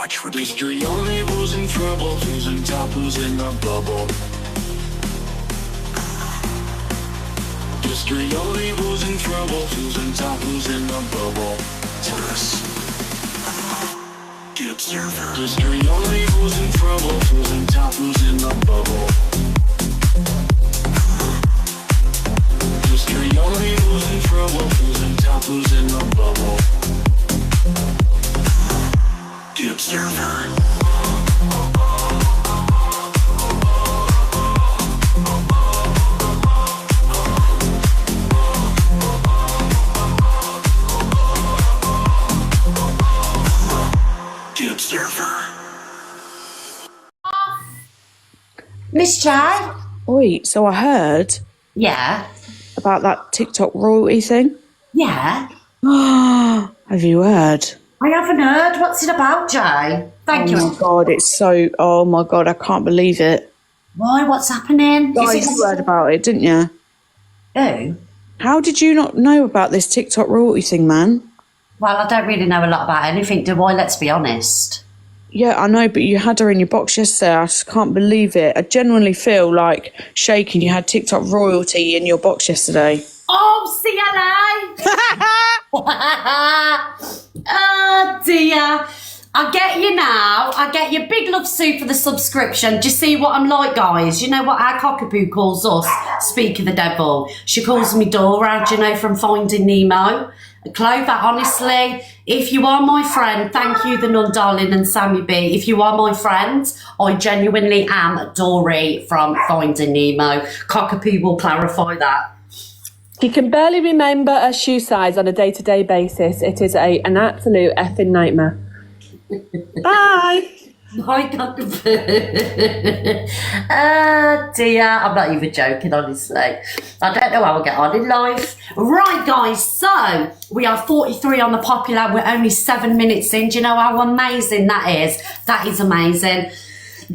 watch with history only who's in trouble, who's in top, who's in the bubble. History only who's in trouble, who's in top, who's in the bubble. Tourists. The observer. History only who's in trouble, who's in top, who's in the bubble. History only who's in trouble, who's in top, who's in the bubble. The observer. Miss Jai? Oi, so I heard Yeah. about that TikTok royalty thing. Yeah. Have you heard? I haven't heard. What's it about, Jai? Thank you. Oh my god, it's so... Oh my god, I can't believe it. Why? What's happening? Guys, you heard about it, didn't you? Who? How did you not know about this TikTok royalty thing, man? Well, I don't really know a lot about anything, do I? Let's be honest. Yeah, I know, but you had her in your box yesterday. I just can't believe it. I genuinely feel like shaking you had TikTok royalty in your box yesterday. Oh, CLA! Oh, dear. I get you now. I get your big love soup for the subscription. Do you see what I'm like, guys? You know what our cockapoo calls us? Speak of the devil. She calls me Dora, do you know, from Finding Nemo. Clover, honestly, if you are my friend, thank you, the Nun Darling and Sammy B. If you are my friend, I genuinely am Dory from Finding Nemo. Cockapoo will clarify that. He can barely remember her shoe size on a day-to-day basis. It is an absolute effing nightmare. Bye. My cockapoo. Oh dear, I'm not even joking, honestly. I don't know how I'll get on in life. Right, guys, so we are 43 on the popular. We're only 7 minutes in. Do you know how amazing that is? That is amazing.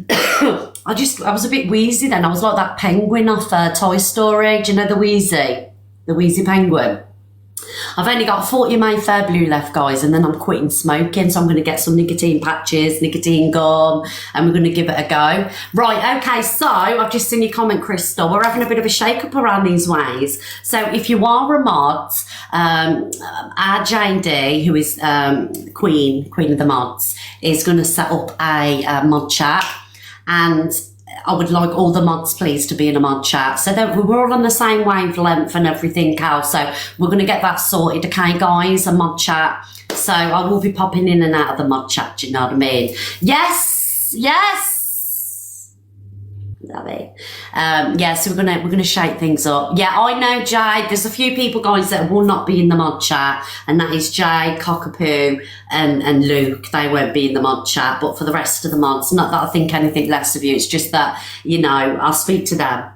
I was a bit wheezy then. I was like that penguin off Toy Story. Do you know the Wheezy? The Wheezy penguin. I've only got 40 Mayfair Blue left, guys, and then I'm quitting smoking, so I'm going to get some nicotine patches, nicotine gum, and we're going to give it a go. Right, okay, so I've just seen your comment, Crystal. We're having a bit of a shake-up around these ways. So if you are a mod, our Jane D, who is Queen of the Mods, is going to set up a mod chat, and I would like all the mods, please, to be in a mod chat. So that we're all on the same wavelength and everything else. So we're going to get that sorted, okay, guys? A mod chat. So I will be popping in and out of the mod chat, do you know what I mean? Yes! Yes! Love it. Yeah, so we're gonna shake things up. Yeah, I know, Jade. There's a few people, guys, that will not be in the mod chat, and that is Jade, Cockapoo, and Luke. They won't be in the mod chat, but for the rest of the mods, not that I think anything less of you. It's just that, you know, I'll speak to them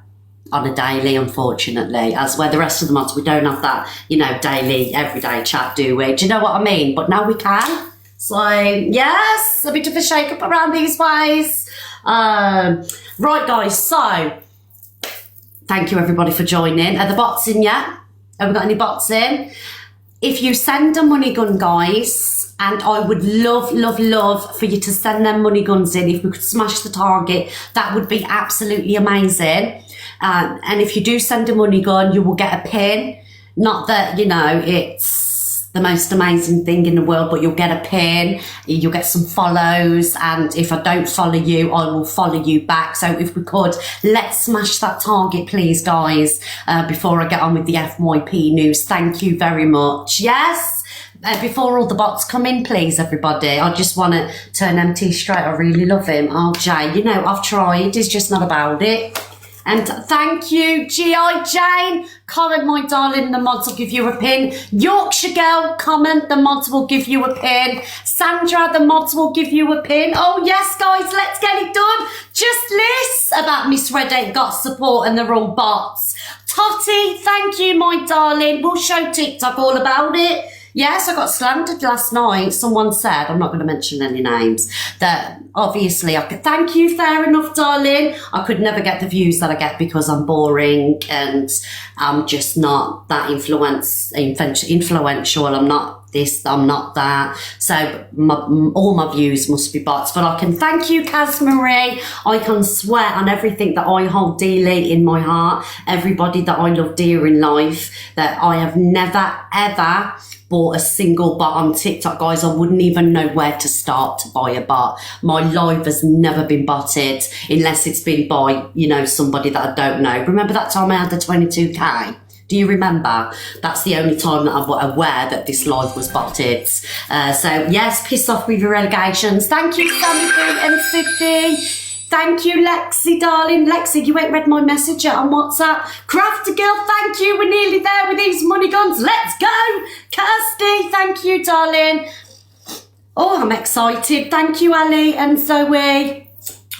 on a daily, unfortunately, as where the rest of the mods, we don't have that, you know, daily, everyday chat, do we? Do you know what I mean? But now we can. So, yes, a bit of a shake-up around these ways. Right, guys, so thank you, everybody, for joining. Are the bots in yet? Have we got any bots in? If you send a money gun, guys, and I would love, love, love for you to send them money guns in. If we could smash the target, that would be absolutely amazing. And if you do send a money gun, you will get a pin. Not that, you know, it's the most amazing thing in the world, but you'll get a pin, you'll get some follows, and if I don't follow you, I will follow you back. So if we could, let's smash that target, please, guys, before I get on with the FYP news. Thank you very much. Yes? Before all the bots come in, please, everybody, I just want to turn MT straight. I really love him. Oh, Jay, you know, I've tried. He's just not about it. And thank you, G.I. Jane. Comment, my darling, the mods will give you a pin. Yorkshire Girl, comment, the mods will give you a pin. Sandra, the mods will give you a pin. Oh, yes, guys, let's get it done. Just list about Miss Red ain't got support and they're all bots. Totty, thank you, my darling. We'll show TikTok all about it. Yes, I got slandered last night. Someone said, I'm not going to mention any names, that obviously I could, thank you, fair enough, darling. I could never get the views that I get because I'm boring and I'm just not that influential. I'm not this, I'm not that. So all my views must be bots. But I can thank you, Casmarie. I can swear on everything that I hold dearly in my heart, everybody that I love dear in life, that I have never, ever bought a single bot on TikTok, guys. I wouldn't even know where to start to buy a bot. My life has never been botted unless it's been by, you know, somebody that I don't know. Remember that time I had the 22K? Do you remember? That's the only time that I'm aware that this live was botted. So yes, piss off with your relegations. Thank you, Sammy and Sydney. Thank you, Lexi, darling. Lexi, you ain't read my message yet on WhatsApp. Crafty girl, thank you. We're nearly there with these money guns. Let's go. Kirsty, thank you, darling. Oh, I'm excited. Thank you, Ali and Zoe.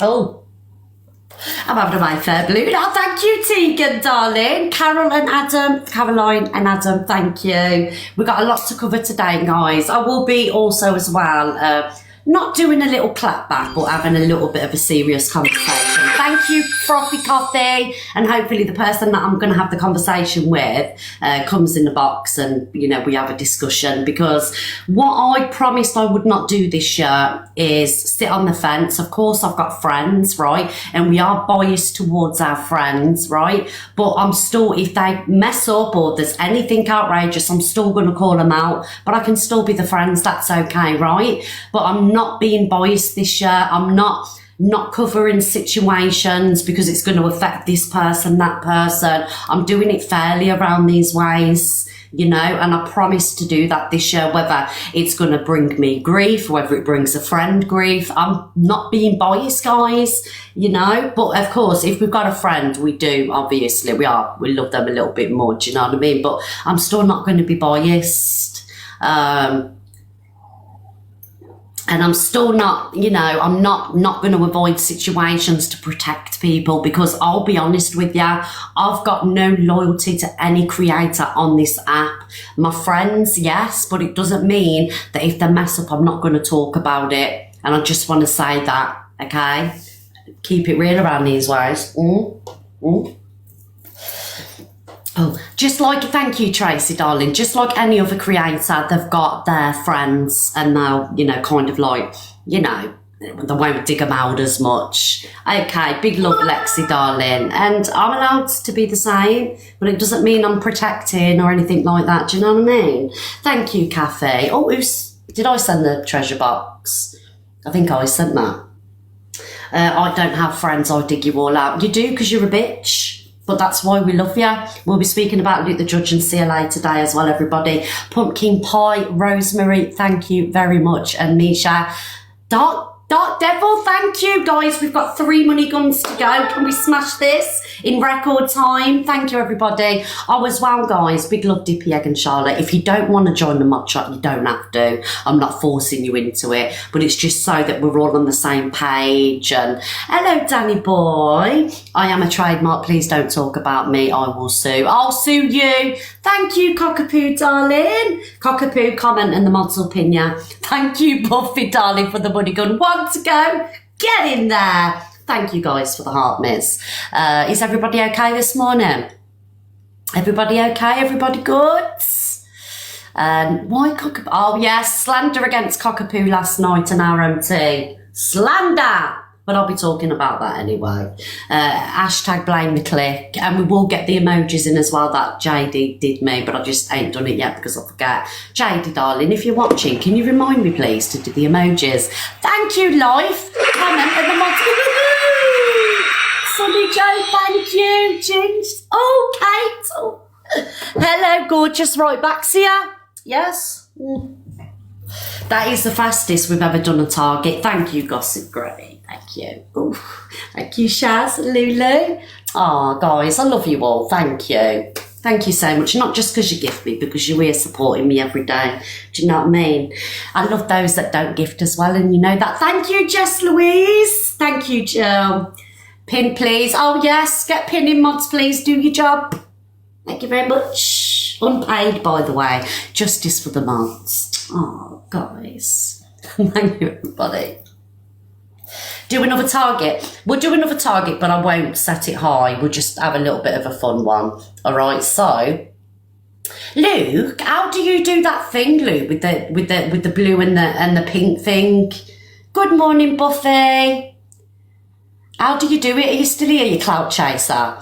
Oh, I'm having a my fair blue. Oh, thank you, Tegan, darling. Caroline and Adam, thank you. We've got a lot to cover today, guys. I will be also as well not doing a little clapback, but having a little bit of a serious conversation. Thank you, Frothy Coffee, and hopefully the person that I'm going to have the conversation with comes in the box and, you know, we have a discussion, because what I promised I would not do this year is sit on the fence. Of course, I've got friends, right, and we are biased towards our friends, right, but I'm still, if they mess up or there's anything outrageous, I'm still going to call them out, but I can still be the friends, that's okay, right, but I'm not being biased this year. I'm not covering situations because it's going to affect this person, that person. I'm doing it fairly around these ways, you know, and I promise to do that this year, whether it's going to bring me grief, whether it brings a friend grief. I'm not being biased, guys, you know, but of course, if we've got a friend, we do, obviously, we love them a little bit more, do you know what I mean? But I'm still not going to be biased. And I'm still not, you know, I'm not going to avoid situations to protect people, because I'll be honest with you, I've got no loyalty to any creator on this app. My friends, yes, but it doesn't mean that if they mess up, I'm not going to talk about it. And I just want to say that, okay? Keep it real around these ways. Oh, just like, thank you, Tracy, darling. Just like any other creator, they've got their friends and they'll, you know, kind of like, you know, they won't dig them out as much. Okay, big love, Lexi, darling. And I'm allowed to be the same, but it doesn't mean I'm protecting or anything like that. Do you know what I mean? Thank you, Cafe. Oh, did I send the treasure box? I think I sent that. I don't have friends, I'll dig you all out. You do, because you're a bitch. But that's why we love you. We'll be speaking about Luke the Judge and CLA today as well, everybody. Pumpkin Pie, Rosemary, thank you very much. And Misha, Dark Devil, thank you, guys. We've got 3 money guns to go. Can we smash this in record time? Thank you, everybody. Oh, as well, guys, big love, Dippy Egg and Charlotte. If you don't want to join the mod chat, you don't have to. I'm not forcing you into it, but it's just so that we're all on the same page. And hello, Danny boy. I am a trademark. Please don't talk about me. I will sue. I'll sue you. Thank you, Cockapoo, darling. Cockapoo, comment and the mods will pin ya. Thank you, Buffy, darling, for the money gun. 1 to go. Get in there. Thank you, guys, for the heart miss. Is everybody okay this morning? Everybody okay? Everybody good? Why Cockapoo? Oh, yes, slander against Cockapoo last night and RMT. Slander! But I'll be talking about that anyway. Hashtag blame the click. And we will get the emojis in as well that JD did me, but I just ain't done it yet because I forget. JD, darling, if you're watching, can you remind me, please, to do the emojis? Thank you, life. Comment and the mods. Sunny Joe, thank you. Ginge. Oh, Kate. Oh. Hello, gorgeous. Right back, see ya. Yes. That is the fastest we've ever done a target. Thank you, Gossip Grey. Thank you. Oof. Thank you, Shaz, Lulu. Oh, guys, I love you all. Thank you. Thank you so much. Not just because you gift me, because you're here supporting me every day. Do you know what I mean? I love those that don't gift as well, and you know that. Thank you, Jess Louise. Thank you, Jill. Pin, please. Oh, yes. Get pinning mods, please. Do your job. Thank you very much. Unpaid, by the way. Justice for the mods. Oh, guys. Thank you, everybody. Do another target. We'll do another target, but I won't set it high. We'll just have a little bit of a fun one. All right, so Luke, how do you do that thing, Luke, with the blue and the pink thing? Good morning, Buffy. How do you do it? Are you still here, you clout chaser?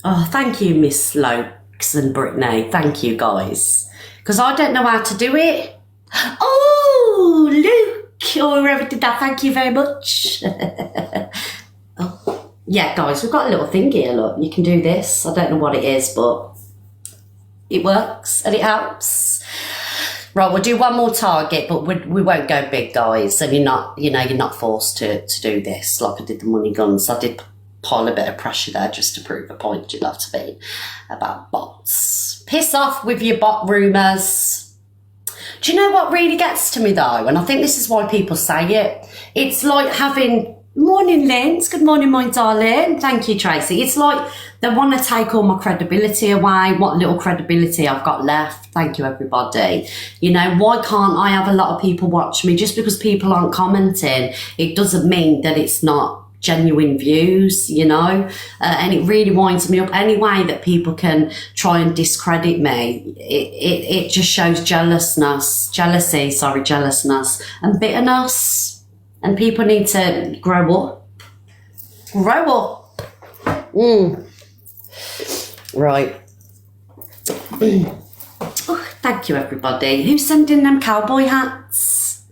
Oh, thank you, Miss Lokes and Brittany. Thank you, guys. Because I don't know how to do it. Oh, Luke, or whoever did that, thank you very much. Oh, yeah, guys, we've got a little thing here, look. You can do this. I don't know what it is, but it works and it helps. Right, we'll do one more target, but we won't go big, guys. And you're not forced to do this like I did the money guns. I did pile a bit of pressure there just to prove a point, you know what I mean, about bots. Piss off with your bot rumours. Do you know what really gets to me though? And I think this is why people say it. It's like having, morning Linz, good morning my darling. Thank you, Tracy. It's like they want to take all my credibility away, what little credibility I've got left. Thank you, everybody. You know, why can't I have a lot of people watch me? Just because people aren't commenting, it doesn't mean that it's not genuine views, you know, and it really winds me up. Any way that people can try and discredit me, it just shows jealousy, and bitterness, and people need to grow up. Right. Oh, thank you, everybody. Who's sending them cowboy hats?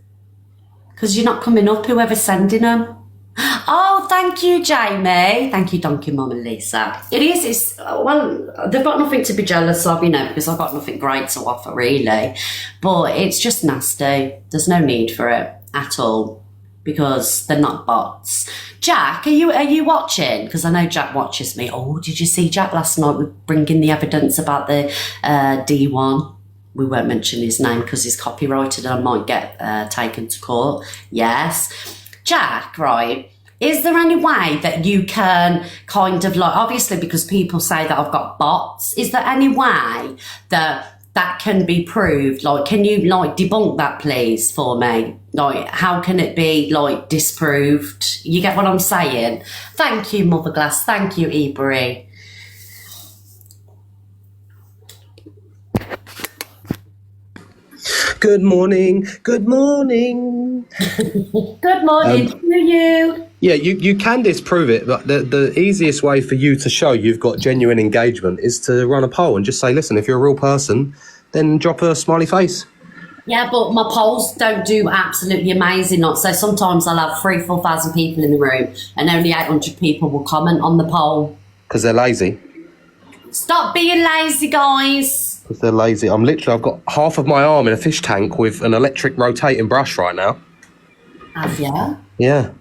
Because you're not coming up, whoever's sending them. Oh, thank you, Jamie. Thank you, Donkey Mum and Lisa. Well, they've got nothing to be jealous of, you know, because I've got nothing great to offer, really. But it's just nasty. There's no need for it at all, because they're not bots. Jack, are you watching? Because I know Jack watches me. Oh, did you see Jack last night with bringing the evidence about the D1? We won't mention his name because he's copyrighted and I might get taken to court. Yes. Jack, right, is there any way that you can kind of like, obviously because people say that I've got bots, is there any way that can be proved? Like, can you like debunk that please for me? Like, how can it be like disproved? You get what I'm saying? Thank you, Motherglass. Thank you, Ebury. Good morning. Good morning. Good morning to you. Yeah, you can disprove it, but the easiest way for you to show you've got genuine engagement is to run a poll and just say, listen, if you're a real person, then drop a smiley face. Yeah, but my polls don't do absolutely amazing. So sometimes I'll have 3,000-4,000 people in the room and only 800 people will comment on the poll. Because they're lazy. Stop being lazy, guys. Because they're lazy. I've got half of my arm in a fish tank with an electric rotating brush right now. Have you? Yeah.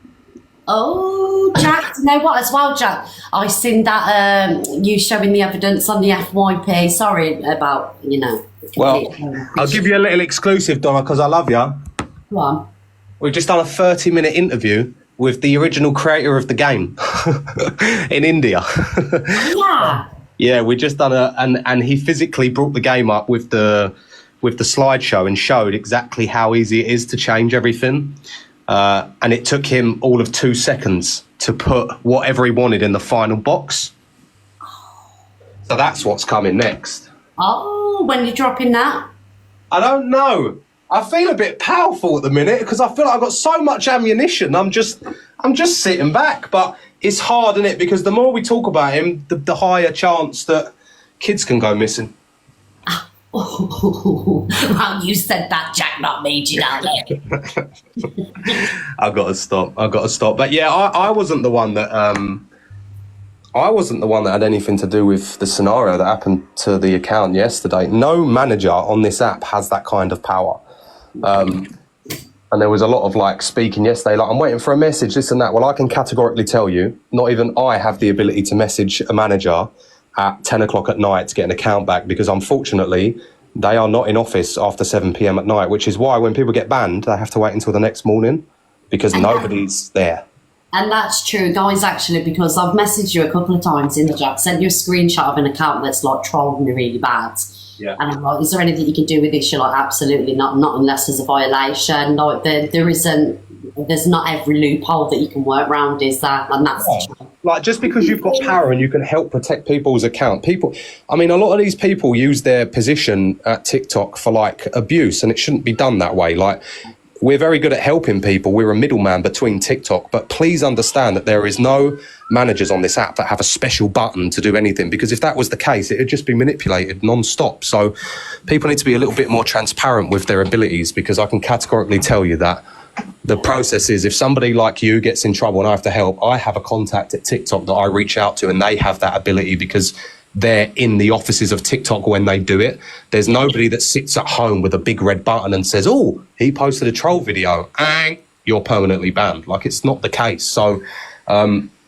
Oh, Jack, you know what as well, Jack? I seen that you showing the evidence on the FYP. Sorry about, you know. Well, I'll give you a little exclusive, Donna, because I love you. Go on. We've just done a 30-minute interview with the original creator of the game in India. Yeah. Yeah, we just done and he physically brought the game up with the slideshow and showed exactly how easy it is to change everything. And it took him all of 2 seconds to put whatever he wanted in the final box. So that's what's coming next. Oh, when you're dropping that? I don't know. I feel a bit powerful at the minute because I feel like I've got so much ammunition. I'm just sitting back, but it's hard, isn't it? Because the more we talk about him, the higher chance that kids can go missing. Oh, well, you said that, Jack, not me, do you know? I've got to stop. But yeah, I wasn't the one that had anything to do with the scenario that happened to the account yesterday. No manager on this app has that kind of power. And there was a lot of like speaking yesterday, like I'm waiting for a message, this and that. Well, I can categorically tell you, not even I have the ability to message a manager at 10 o'clock at night to get an account back, because unfortunately they are not in office after 7 p.m. at night, which is why when people get banned, they have to wait until the next morning because nobody's there. And that's true, guys, actually, because I've messaged you a couple of times in the chat, sent you a screenshot of an account that's like trolling me really bad. Yeah. And I'm like, is there anything you can do with this? You're like, absolutely not unless there's a violation. Like there's not every loophole that you can work around, is there? And that's true. Like, just because you've got power and you can help protect people's account, I mean, a lot of these people use their position at TikTok for like abuse, and it shouldn't be done that way. Like, we're very good at helping people. We're a middleman between TikTok, but please understand that there is no managers on this app that have a special button to do anything, because if that was the case, it would just be manipulated non-stop. So people need to be a little bit more transparent with their abilities, because I can categorically tell you that the process is, if somebody like you gets in trouble and I have to help, I have a contact at TikTok that I reach out to, and they have that ability because they're in the offices of TikTok when they do it. There's nobody that sits at home with a big red button and says, oh, he posted a troll video, and you're permanently banned. Like, it's not the case. So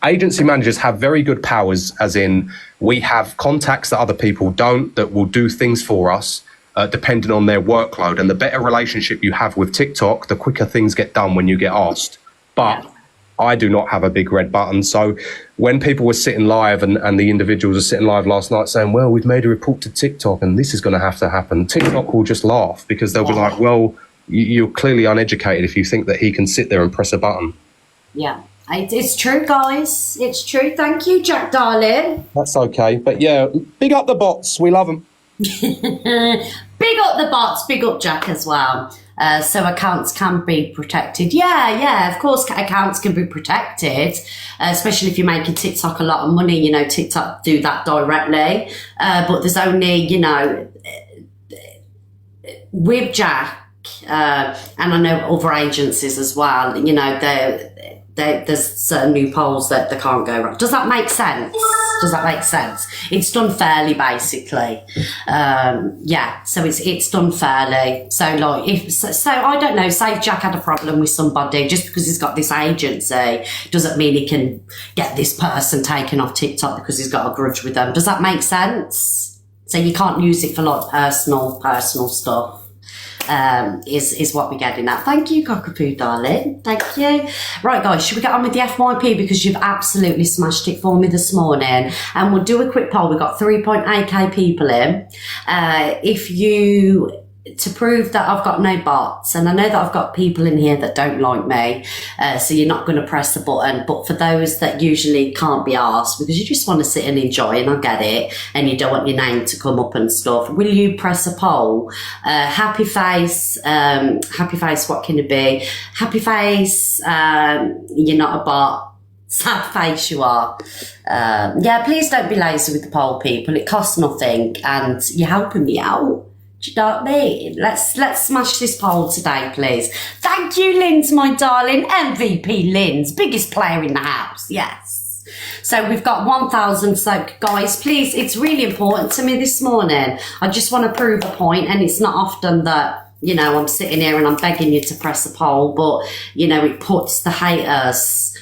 agency managers have very good powers, as in we have contacts that other people don't, that will do things for us depending on their workload. And the better relationship you have with TikTok, the quicker things get done when you get asked. But I do not have a big red button. So when people were sitting live and the individuals were sitting live last night saying, well, we've made a report to TikTok and this is going to have to happen, TikTok will just laugh, because they'll be like, well, you're clearly uneducated if you think that he can sit there and press a button. Yeah, it's true, guys. It's true. Thank you, Jack, darling. That's okay. But yeah, big up the bots. We love them. Big up the bots, big up Jack as well. So accounts can be protected. Yeah, of course accounts can be protected, especially if you're making TikTok a lot of money. You know, TikTok do that directly. But there's only, you know, with Jack, and I know other agencies as well, you know, there's certain loopholes that they can't go wrong. Does that make sense? It's done fairly, basically. So it's done fairly. So like, so I don't know, say Jack had a problem with somebody, just because he's got this agency doesn't mean he can get this person taken off TikTok because he's got a grudge with them. Does that make sense? So you can't use it for like personal stuff. Is what we're getting at. Thank you, Cockapoo, darling. Thank you. Right, guys, should we get on with the FYP, because you've absolutely smashed it for me this morning, and we'll do a quick poll. We've got 3.8k people in. If you, to prove that I've got no bots, and I know that I've got people in here that don't like me, so you're not going to press the button, but for those that usually can't be asked because you just want to sit and enjoy, and I get it, and you don't want your name to come up and stuff, will you press a poll? Happy face, what can it be? Happy face, you're not a bot. Sad face you are. Yeah, please don't be lazy with the poll, people. It costs nothing and you're helping me out. Do you know what I mean? Let's smash this poll today, please. Thank you, Linz, my darling. MVP Linz, biggest player in the house. Yes. So we've got 1,000. So guys, please, it's really important to me this morning. I just want to prove a point, and it's not often that, you know, I'm sitting here and I'm begging you to press a poll, but, you know, it puts the haters.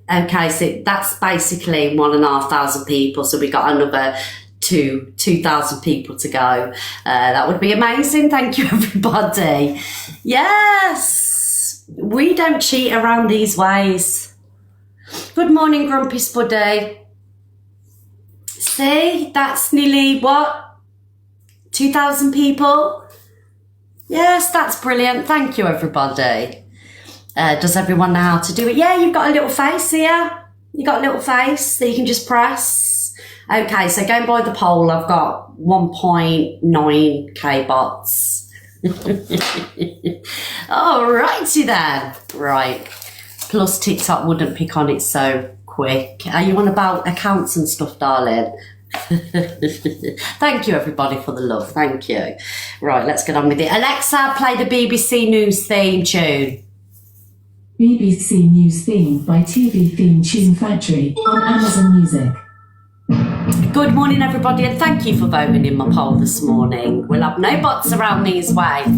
Okay, so that's basically 1,500 people. So we got another 2,000 people to go. That would be amazing. Thank you, everybody. Yes, we don't cheat around these ways. Good morning, Grumpy Spuddy. See, that's nearly what, 2,000 people. Yes, that's brilliant. Thank you, everybody. Does everyone know how to do it? Yeah, you've got a little face here. You've got a little face that you can just press. Okay, so going by the poll, I've got 1.9k bots. Alrighty then. Right. Plus TikTok wouldn't pick on it so quick. Are you on about accounts and stuff, darling? Thank you, everybody, for the love. Thank you. Right, let's get on with it. Alexa, play the BBC News theme tune. BBC News theme by TV Theme Tune Factory on Amazon Music. Good morning, everybody, and thank you for voting in my poll this morning. We'll have no bots around these ways.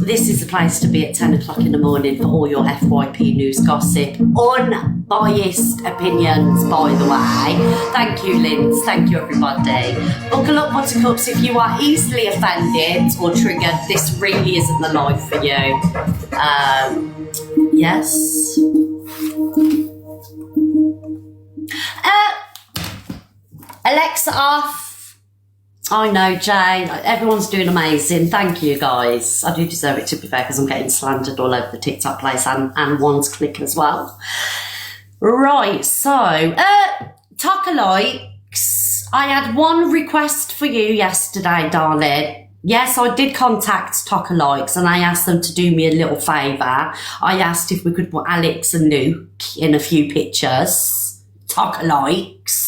This is the place to be at 10 o'clock in the morning for all your FYP news gossip. Unbiased opinions, by the way. Thank you, Linz. Thank you, everybody. Buckle up, buttercups, if you are easily offended or triggered. This really isn't the life for you. Yes. Alexa off. I know, Jay. Everyone's doing amazing. Thank you, guys. I do deserve it, to be fair, because I'm getting slandered all over the TikTok place and one's click as well. Right, so, Tokalikes, I had one request for you yesterday, darling. Yes, I did contact Tokalikes and I asked them to do me a little favour. I asked if we could put Alex and Luke in a few pictures. Tokalikes.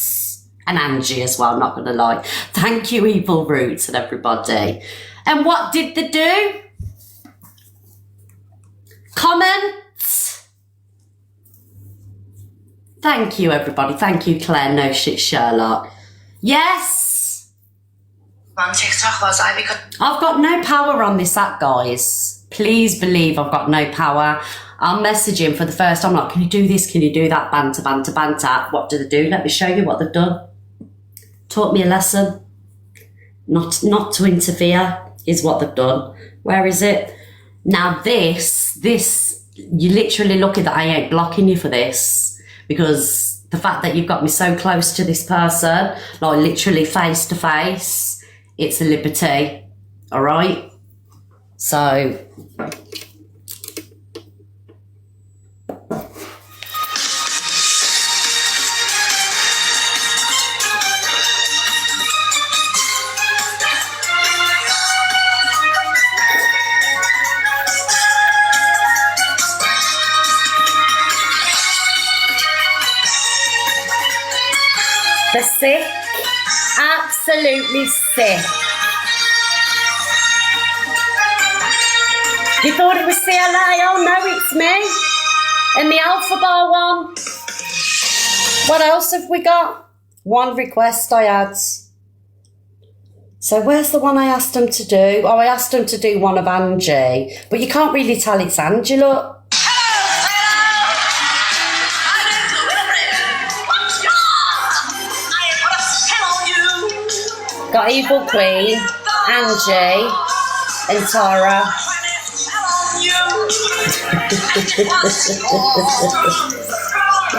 And Angie as well, not going to lie. Thank you, Evil Roots and everybody. And what did they do? Comment. Thank you, everybody. Thank you, Claire. No shit, Sherlock. Yes. On TikTok was I because I've got no power on this app, guys. Please believe I've got no power. I'm messaging for the first time, like, can you do this? Can you do that? Banter, banter, banter. What do they do? Let me show you what they've done. Taught me a lesson. Not to interfere is what they've done. Where is it? Now this, you're literally lucky that I ain't blocking you for this, because the fact that you've got me so close to this person, like literally face to face, it's a liberty, all right? So, they're sick, absolutely sick. You thought it was CLA? Oh no, it's me. And the Alpha Bar one. What else have we got? One request I had. So where's the one I asked them to do? Oh, I asked them to do one of Angie. But you can't really tell it's Angie, look. Got Evil Queen, Angie, and Tara.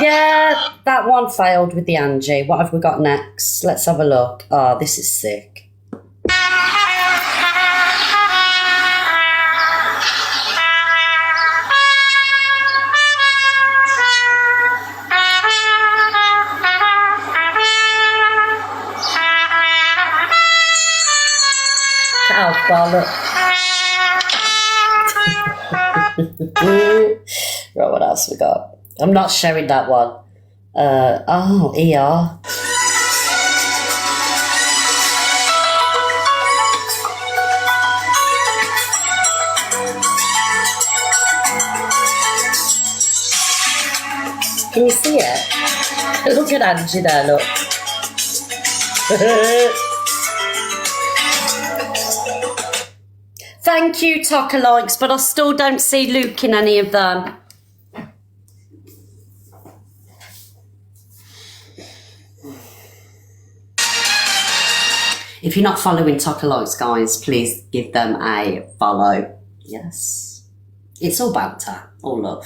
Yeah, that one failed with the Angie. What have we got next? Let's have a look. Oh, this is sick. Look. Right, what else we got? I'm not showing that one. Oh, ER. Can you see it? Look at Angie there, look. Thank you, Tokalikes, but I still don't see Luke in any of them. If you're not following Tokalikes, guys, please give them a follow. Yes. It's all banter, all love.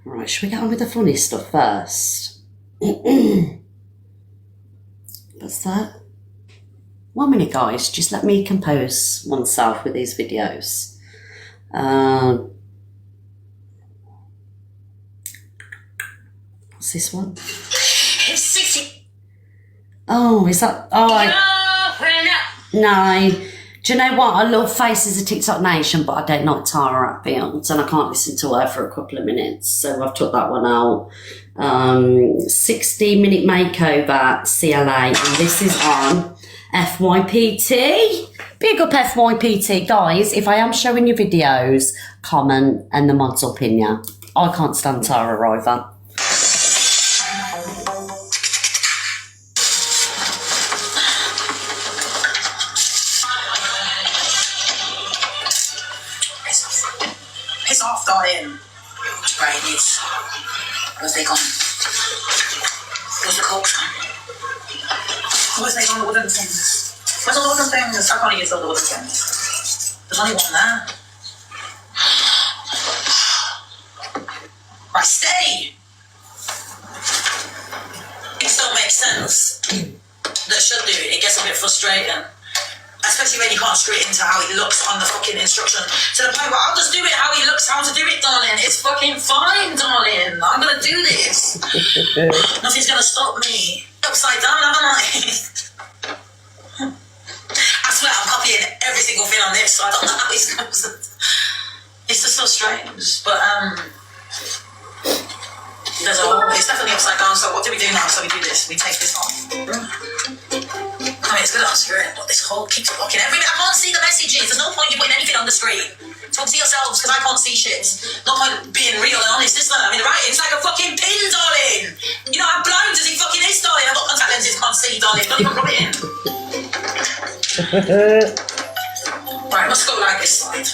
Right, should we get on with the funny stuff first? What's that? 1 minute, guys. Just let me compose oneself with these videos. What's this one? Oh, is that... Oh, no. Do you know what? I love Faces of TikTok Nation, but I don't like Tara Hatfield, and I can't listen to her for a couple of minutes, so I've took that one out. 60-minute makeover, CLA, and this is on FYPT. Big up FYPT, guys. If I am showing you videos, comment and the mods will pin ya. I can't stand Tara either. Piss off, darling. Right, it's. Where's they gone? Where's the coke gone? Where's they gone, the wooden things? Where's all the wooden things? I can't use all the wooden things. There's only one there. Right, stay! This don't make sense. That should do. It gets a bit frustrating. Especially when you can't screw it into how it looks on the fucking instruction. To the point where I'll just do it how it looks, how to do it, darling. It's fucking fine, darling. I'm gonna do this. Nothing's gonna stop me. Upside down, haven't I? I swear I'm copying every single thing on this, so I don't know how it's going to... It's just so strange, but there's a whole... It's definitely upside down, so what do we do now? So we do this, we take this off. I mean, it's good unscrew it, but this whole keeps blocking everything. I can't see the messages. There's no point you putting anything on the screen. Talk to yourselves, because I can't see shit. No point being real and honest, is there? I mean, the writing's like a fucking pin, darling. You know how blind as he fucking is, darling. I've got contact lenses, can't see, darling. Don't even rub it in. Right, let's go like this side.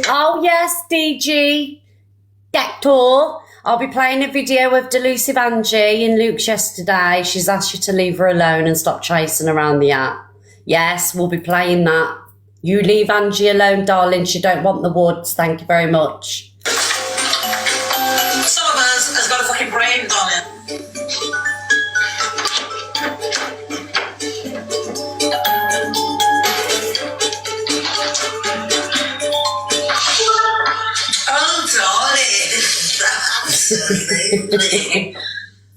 Oh yes, DG Dector. I'll be playing a video of Delusive Angie in Luke's yesterday. She's asked you to leave her alone and stop chasing around the app. Yes, we'll be playing that. You leave Angie alone, darling. She don't want the woods. Thank you very much. Some of us has got a fucking brain, darling. Absolutely.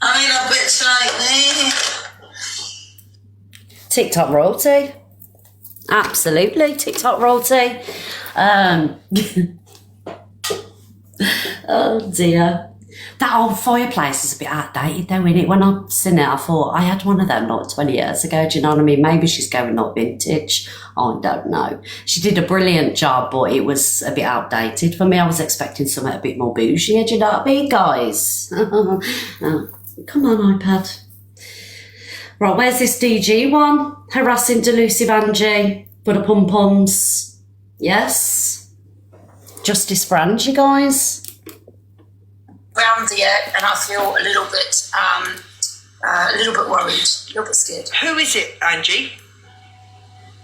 I mean, a bitch like me. TikTok royalty. Absolutely, TikTok royalty. Oh dear. That old fireplace is a bit outdated though, isn't it? When I've seen it, I thought I had one of them like 20 years ago. Do you know what I mean? Maybe she's going not vintage. I don't know. She did a brilliant job, but it was a bit outdated for me. I was expecting something a bit more bougie. Do you know what I mean, guys? Oh, come on, iPad. Right, where's this DG one? Harassing Delusive Angie for the pum-pums. Yes. Justice for Angie, guys. Around yet, and I feel a little bit worried, a little bit scared. Who is it, Angie?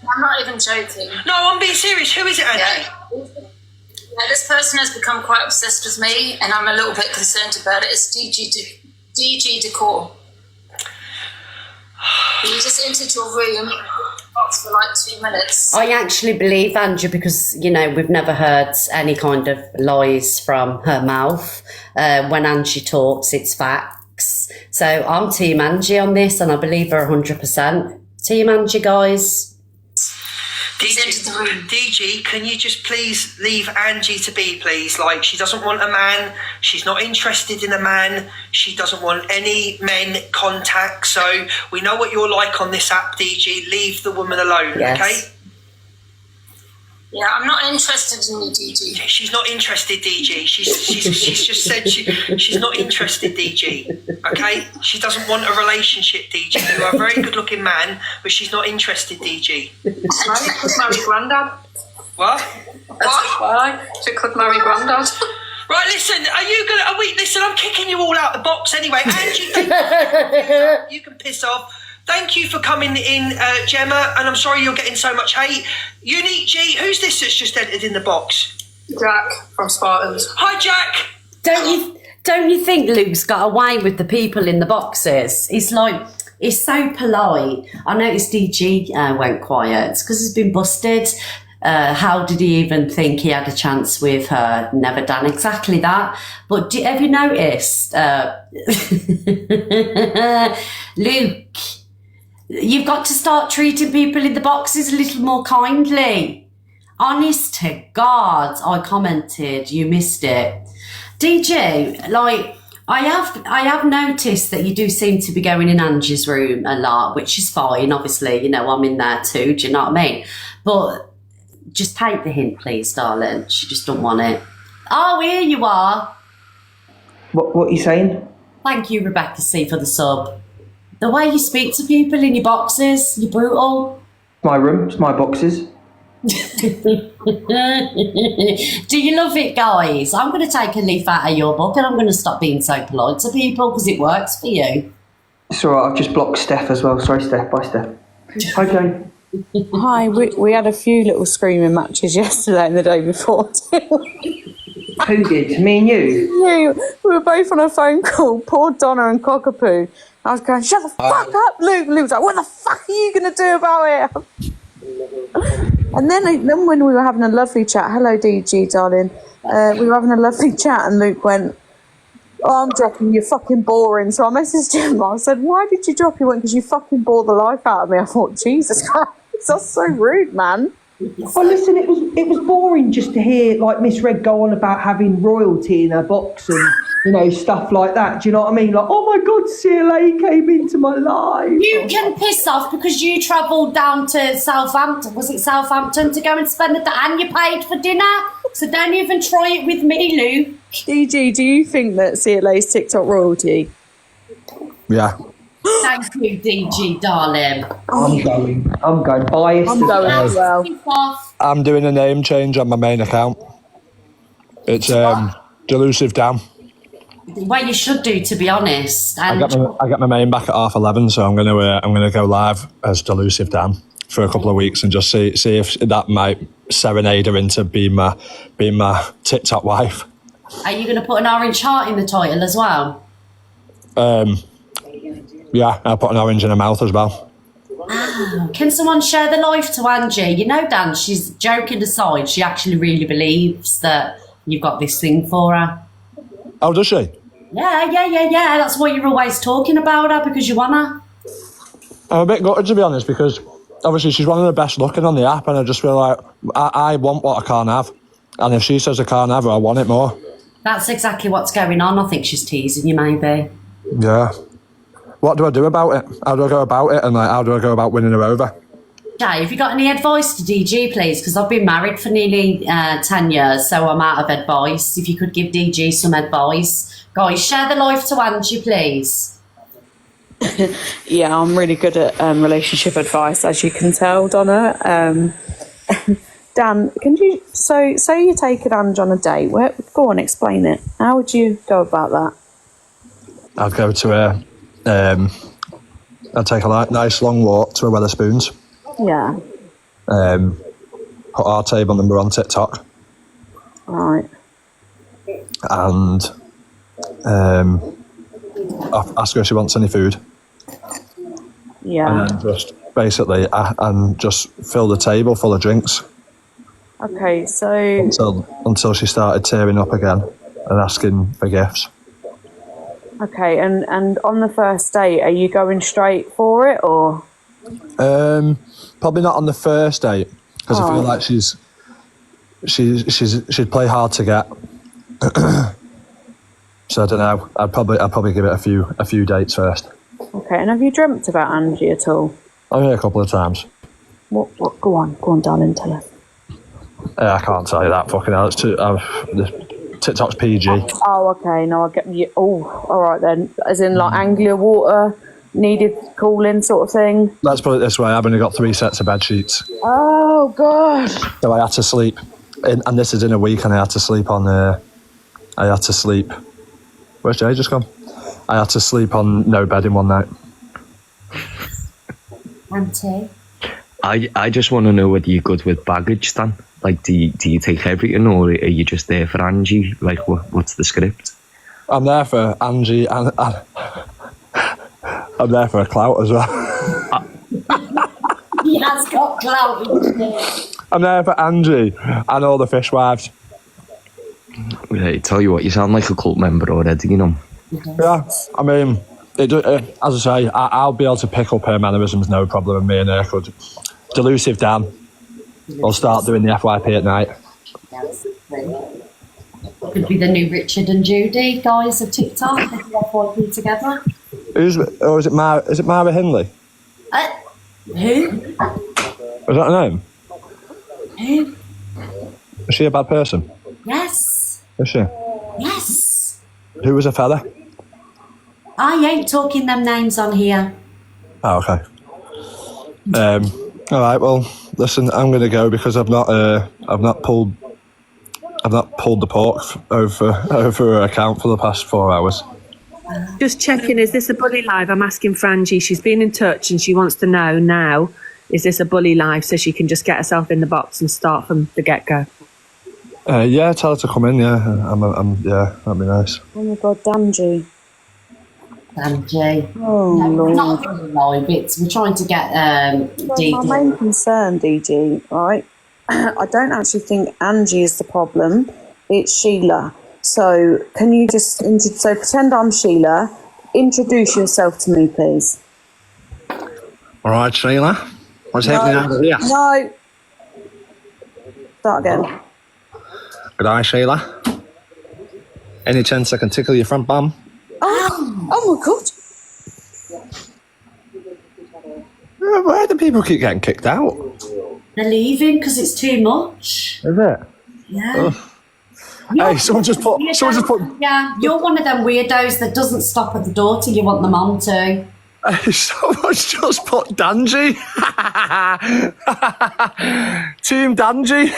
I'm not even joking. No, I'm being serious. Who is it, Angie? Yeah, this person has become quite obsessed with me, and I'm a little bit concerned about it. It's DG Decor. You just entered your room for like 2 minutes. I actually believe Angie because, you know, we've never heard any kind of lies from her mouth. When Angie talks, it's facts. So I'm Team Angie on this, and I believe her 100%. Team Angie, guys. DG, can you just please leave Angie to be, please? Like, she doesn't want a man. She's not interested in a man. She doesn't want any men contact. So we know what you're like on this app, DG. Leave the woman alone, yes. Okay? Yeah, I'm not interested in you, DG. She's not interested, DG. She's just said she's not interested, DG. Okay? She doesn't want a relationship, DG. You are a very good-looking man, but she's not interested, DG. She could marry Grandad. What? Why? She could marry Grandad. Right, listen, listen, I'm kicking you all out the box anyway. Angie, you can piss off. Thank you for coming in, Gemma, and I'm sorry you're getting so much hate. Unique G, who's this that's just entered in the box? Jack from Spartans. Hi, Jack. Don't you think Luke's got away with the people in the boxes? It's like, it's so polite. I noticed DG went quiet. It's because he's been busted. How did he even think he had a chance with her? Never done exactly that. But have you noticed, Luke, you've got to start treating people in the boxes a little more kindly. Honest to God, I commented, you missed it. DG, like, I have noticed that you do seem to be going in Angie's room a lot, which is fine, obviously, you know, I'm in there too, do you know what I mean? But just take the hint, please, darling. She just don't want it. Oh, here you are. What are you saying? Thank you, Rebecca C, for the sub. The way you speak to people in your boxes, you're brutal. My room, it's my boxes. Do you love it, guys? I'm going to take a leaf out of your book and I'm going to stop being so polite to people because it works for you. It's all right, I've just blocked Steph as well. Sorry, Steph. Bye, Steph. Hi, Jane. Hi, we had a few little screaming matches yesterday and the day before too. Who did? Me and you? Yeah, we were both on a phone call. Poor Donna and Cockapoo. I was going, shut the fuck up, Luke. Luke was like, what the fuck are you going to do about it? And then when we were having a lovely chat, hello, DG, darling. We were having a lovely chat and Luke went, oh, I'm dropping, you're fucking boring. So I messaged him. I said, why did you drop? He went, because you fucking bore the life out of me. I thought, Jesus Christ, that's so rude, man. Well, listen, it was boring just to hear like Miss Red go on about having royalty in her box and stuff like that. Do you know what I mean? Like, oh my God, CLA came into my life. You can piss off because you travelled down to Southampton. Was it Southampton to go and spend the day and you paid for dinner? So don't even try it with me, Luke. DG, do you think that CLA's TikTok royalty? Yeah. Thank you, DG, darling. I'm going biased. I'm going as well. I'm doing a name change on my main account. It's Delusive Dan. Well, you should do, to be honest. And I got my main back at 11:30, so I'm gonna go live as Delusive Dan for a couple of weeks and just see if that might serenade her into being my TikTok wife. Are you going to put an orange heart in the title as well? Yeah, I'll put an orange in her mouth as well. Ah, can someone share the life to Angie? You know, Dan, she's joking aside, she actually really believes that you've got this thing for her. Oh, does she? Yeah. That's why you're always talking about her, because you want her. I'm a bit gutted, to be honest, because obviously she's one of the best looking on the app, and I just feel like I want what I can't have. And if she says I can't have her, I want it more. That's exactly what's going on. I think she's teasing you, maybe. Yeah. What do I do about it? How do I go about it? And how do I go about winning her over? Jay, have you got any advice to DG, please? Because I've been married for nearly 10 years, so I'm out of advice. If you could give DG some advice. Guys, share the life to Angie, please. Yeah, I'm really good at relationship advice, as you can tell, Donna. Dan, can you say you're taking Ange on a date? Go on, explain it. How would you go about that? I'd go to I'd take a nice long walk to a Wetherspoons. Yeah. Put our table number on TikTok. Right. And ask her if she wants any food. Yeah. And then just basically and just fill the table full of drinks. Okay, so until she started tearing up again and asking for gifts. Okay, and on the first date, are you going straight for it, or? Probably not on the first date, because I feel like she'd play hard to get. So I don't know. I'd probably give it a few dates first. Okay, and have you dreamt about Angie at all? Oh yeah, a couple of times. What? Go on, darling, tell us. I can't tell you that. Fucking hell, it's too. TikTok's PG. Oh, okay. No, I get you. Oh, all right then. As in, like, Anglia water needed cooling sort of thing. Let's put it this way: I've only got 3 sets of bed sheets. Oh God. So I had to sleep, and this is in a week, and I had to sleep on. Where's Jay just gone? I had to sleep on no bed in one night. Auntie. I just want to know whether you're good with baggage, Dan. Like, do you take everything, or are you just there for Angie? Like, what's the script? I'm there for Angie, and I'm there for a clout as well. He has got clout. I'm there for Angie and all the fishwives. I tell you what, you sound like a cult member already, you know. Yeah, I mean, as I say, I'll be able to pick up her mannerisms, no problem, and me and her could. Delusive Dan. We'll start doing the FYP at night. Could be the new Richard and Judy guys of TikTok. FYP together. Is it Mara Hindley? Who? Is that her name? Who? Is she a bad person? Yes. Is she? Yes. Who was a fella? I ain't talking them names on here. Oh, okay. All right. Well, listen, I'm going to go because I've not pulled the pork over her account for the past 4 hours. Just checking, is this a bully live? I'm asking Frangie. She's been in touch and she wants to know now, is this a bully live so she can just get herself in the box and start from the get-go? Yeah, tell her to come in, yeah. Yeah, that'd be nice. Oh my God, Danji. Angie. Oh, No, Lord. it's not really live. We're trying to get My main concern, DG, right? I don't actually think Angie is the problem. It's Sheila. So can you just so pretend I'm Sheila? Introduce yourself to me, please. All right, Sheila. What's happening over here? No. Start again. Good eye, Sheila. Any chance I can tickle your front bum? Oh my God. Why do people keep getting kicked out? They're leaving because it's too much. Is it? Yeah. Hey, someone just put. Yeah, you're one of them weirdos that doesn't stop at the door till you want them on to. Hey, someone's just put Danji. Team Danji.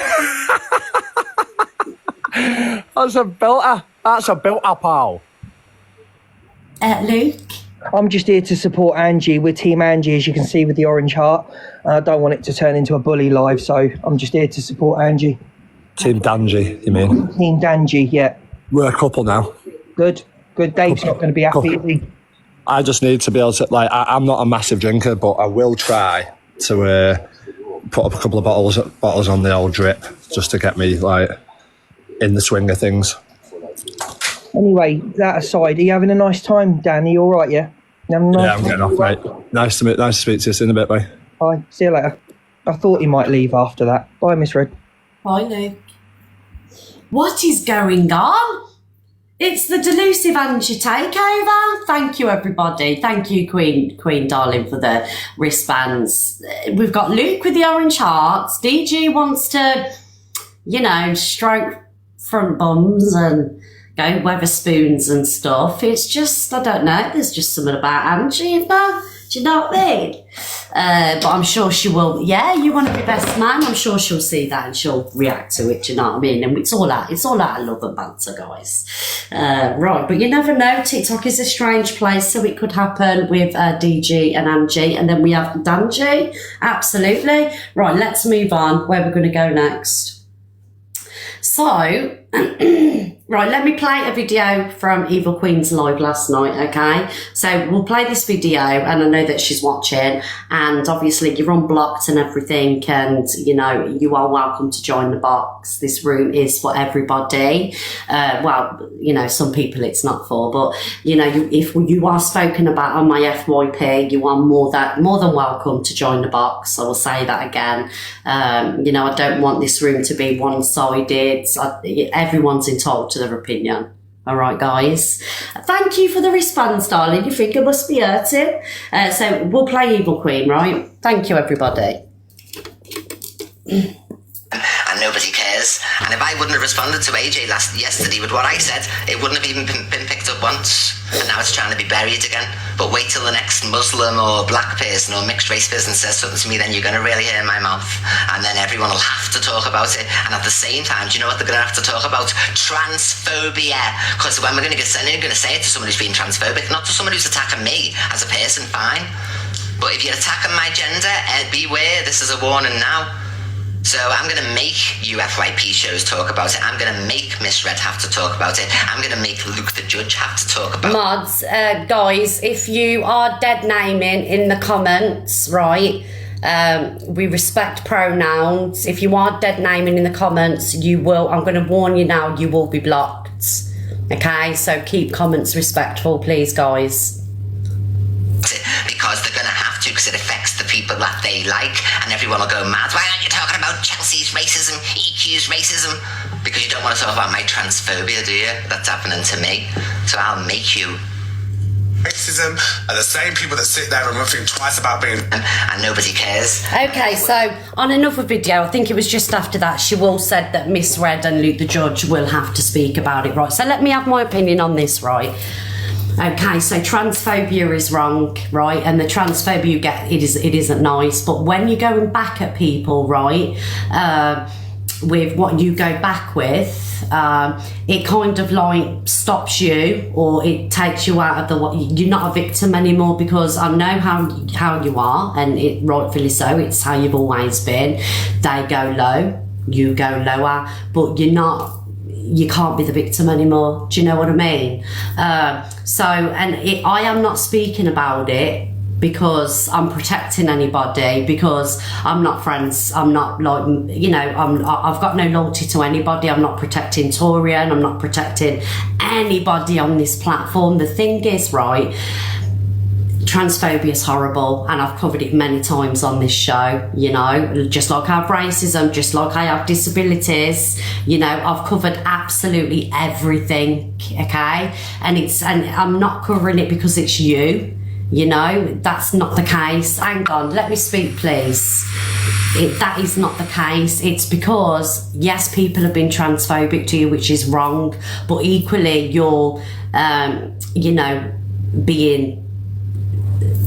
That's a belter. That's a belter, pal. Luke? I'm just here to support Angie. We're Team Angie, as you can see, with the orange heart. I don't want it to turn into a bully live, so I'm just here to support Angie. Team Danji, you mean? Team Danji, yeah. We're a couple now. Good. Dave's not going to be happy, is he? I just need to be able to, like, I'm not a massive drinker, but I will try to put up a couple of bottles on the old drip just to get me, like, in the swing of things. Anyway, that aside, are you having a nice time, Dan? Are you all right, yeah? Yeah, I'm getting off, mate. Nice to speak to you. See you in a bit, mate. Bye. See you later. I thought he might leave after that. Bye, Miss Red. Bye, Luke. What is going on? It's the Delusive Angie takeover. Thank you, everybody. Thank you, Queen Darling, for the wristbands. We've got Luke with the orange hearts. DG wants to, stroke front bums and go Weatherspoons and stuff. It's just, I don't know, there's just something about Angie in there. Do you know what I mean? But I'm sure she will. Yeah, you want to be best man. I'm sure she'll see that and she'll react to it. Do you know what I mean? And it's all out of love and banter, guys. Right, but you never know. TikTok is a strange place, so it could happen with DG and Angie, and then we have Danji. Absolutely. Right, let's move on. Where we're going to go next? So. Right, let me play a video from Evil Queen's live last night, okay? So we'll play this video, and I know that she's watching, and obviously you're unblocked and everything, and, you are welcome to join the box. This room is for everybody. Some people it's not for, but, if you are spoken about on my FYP, you are more than welcome to join the box. I will say that again. I don't want this room to be one-sided. Everyone's entitled to their opinion. All right, guys. Thank you for the response, darling. Your finger must be hurting. So we'll play Evil Queen, right? Thank you, everybody. And nobody cares. And if I wouldn't have responded to AJ yesterday with what I said, it wouldn't have even been picked up once. And now it's trying to be buried again. But wait till the next Muslim or black person or mixed race person says something to me, then you're going to really hear my mouth. And then everyone will have to talk about it. And at the same time, do you know what they're going to have to talk about? Transphobia. Because when we're going to say it to someone who's being transphobic, not to someone who's attacking me as a person, fine. But if you're attacking my gender, beware, this is a warning now. So I'm going to make you FYP shows talk about it. I'm going to make Miss Red have to talk about it. I'm going to make Luke the judge have to talk about it. Mods, guys, if you are dead naming in the comments, right, we respect pronouns. If you are dead naming in the comments, I'm going to warn you now, you will be blocked. Okay, so keep comments respectful, please, guys. Because they're going to have to, because it affects the people that they like, and everyone will go mad. Why aren't you talking about Chelsea's racism, EQ's racism? Because you don't want to talk about my transphobia, do you? That's happening to me. So I'll make you. Racism are the same people that sit there and think twice about being... And nobody cares. Okay, so on another video, I think it was just after that, she will said that Miss Red and Luke the judge will have to speak about it, right? So let me have my opinion on this, right? Okay, so transphobia is wrong, right? And the transphobia you get, it isn't nice. But when you're going back at people, right, with what you go back with, it kind of like stops you, or it takes you out of you're not a victim anymore, because I know how you are, and it rightfully so. It's how you've always been. They go low, you go lower, but you're not. you can't be the victim anymore. Do you know what I mean? I am not speaking about it because I'm protecting anybody, because I'm not friends. I'm not like, you know, I've got no loyalty to anybody. I'm not protecting Torian. I'm not protecting anybody on this platform. The thing is, right, transphobia is horrible, and I've covered it many times on this show. You know, just like I have racism, just like I have disabilities, you know, I've covered absolutely everything, okay? And I'm not covering it because it's you. You know, that's not the case. Hang on, let me speak, please. That is not the case. It's because, yes, people have been transphobic to you, which is wrong, but equally you're, you know, being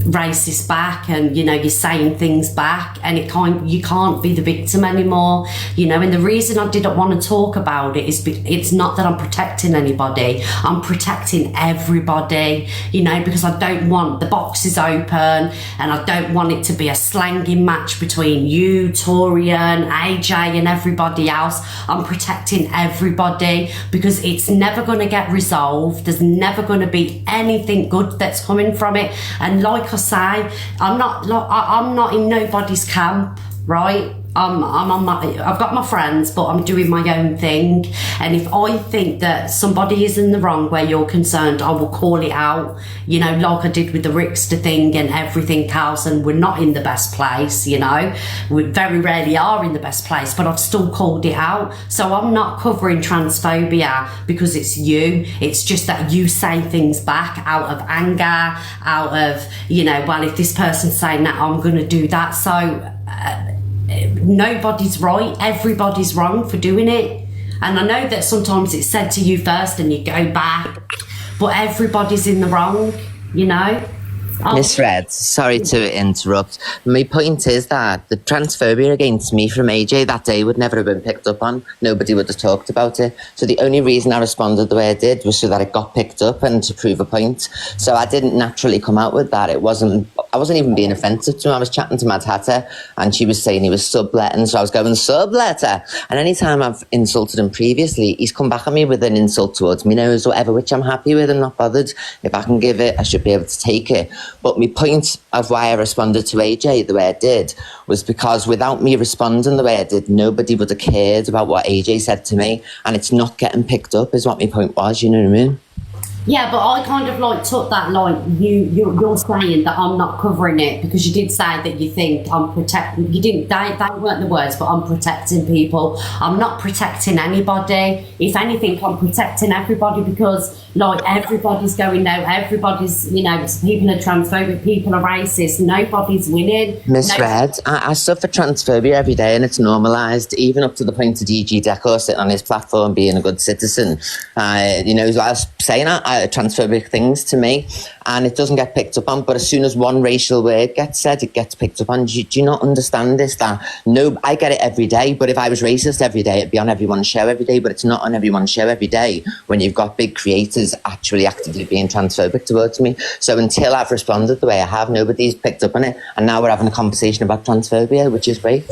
racist back, and you know, you're saying things back, and you can't be the victim anymore, you know. And the reason I didn't want to talk about it is it's not that I'm protecting anybody, I'm protecting everybody, you know, because I don't want the boxes open, and I don't want it to be a slanging match between you, Torian, AJ and everybody else. I'm protecting everybody because it's never going to get resolved. There's never going to be anything good that's coming from it. And like I say, I'm not in nobody's camp, right? I've got my friends, but I'm doing my own thing. And if I think that somebody is in the wrong where you're concerned, I will call it out, you know, like I did with the Rickster thing and everything else. And we're not in the best place, you know, we very rarely are in the best place, but I've still called it out. So I'm not covering transphobia because it's you. It's just that you say things back out of anger, out of, you know, well, if this person's saying that, I'm going to do that. So nobody's right, everybody's wrong for doing it. And I know that sometimes it's said to you first and you go back, but everybody's in the wrong, you know. Miss Red, sorry to interrupt. My point is that the transphobia against me from AJ that day would never have been picked up on. Nobody would have talked about it. So the only reason I responded the way I did was so that it got picked up and to prove a point. So I didn't naturally come out with that. I wasn't even being offensive to him. I was chatting to Mad Hatter and she was saying he was subletting, so I was going, subletter. And anytime I've insulted him previously, he's come back at me with an insult towards me nose or whatever, which I'm happy with. I'm not bothered. If I can give it, I should be able to take it. But my point of why I responded to AJ the way I did was because without me responding the way I did, nobody would have cared about what AJ said to me, and it's not getting picked up is what my point was, you know what I mean? Yeah, but I kind of like took that like you're saying that I'm not covering it because you did say that you think I'm protecting. You didn't. They weren't the words, but I'm protecting people. I'm not protecting anybody. If anything, I'm protecting everybody because like everybody's going now. Everybody's, you know, people are transphobic, people are racist. Nobody's winning. Miss Red, I suffer transphobia every day, and it's normalised, even up to the point of DG Decor sitting on his platform being a good citizen. You know, I was saying transphobic things to me, and it doesn't get picked up on. But as soon as one racial word gets said, it gets picked up on. Do you not understand this? That no, I get it every day. But if I was racist every day, it'd be on everyone's show every day. But it's not on everyone's show every day when you've got big creators actually actively being transphobic towards me. So until I've responded the way I have, nobody's picked up on it, and now we're having a conversation about transphobia, which is great.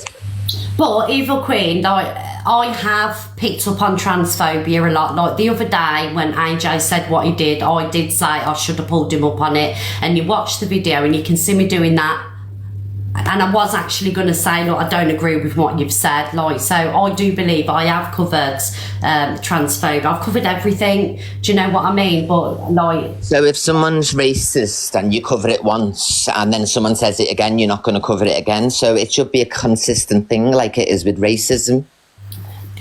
But Evil Queen, like, I have picked up on transphobia a lot. Like the other day when AJ said what he did, I did say I should have pulled him up on it. And you watch the video and you can see me doing that. And I was actually going to say, look, I don't agree with what you've said. Like, so I do believe I have covered transphobia. I've covered everything. Do you know what I mean? But like, so if someone's racist and you cover it once, and then someone says it again, you're not going to cover it again. So it should be a consistent thing, like it is with racism.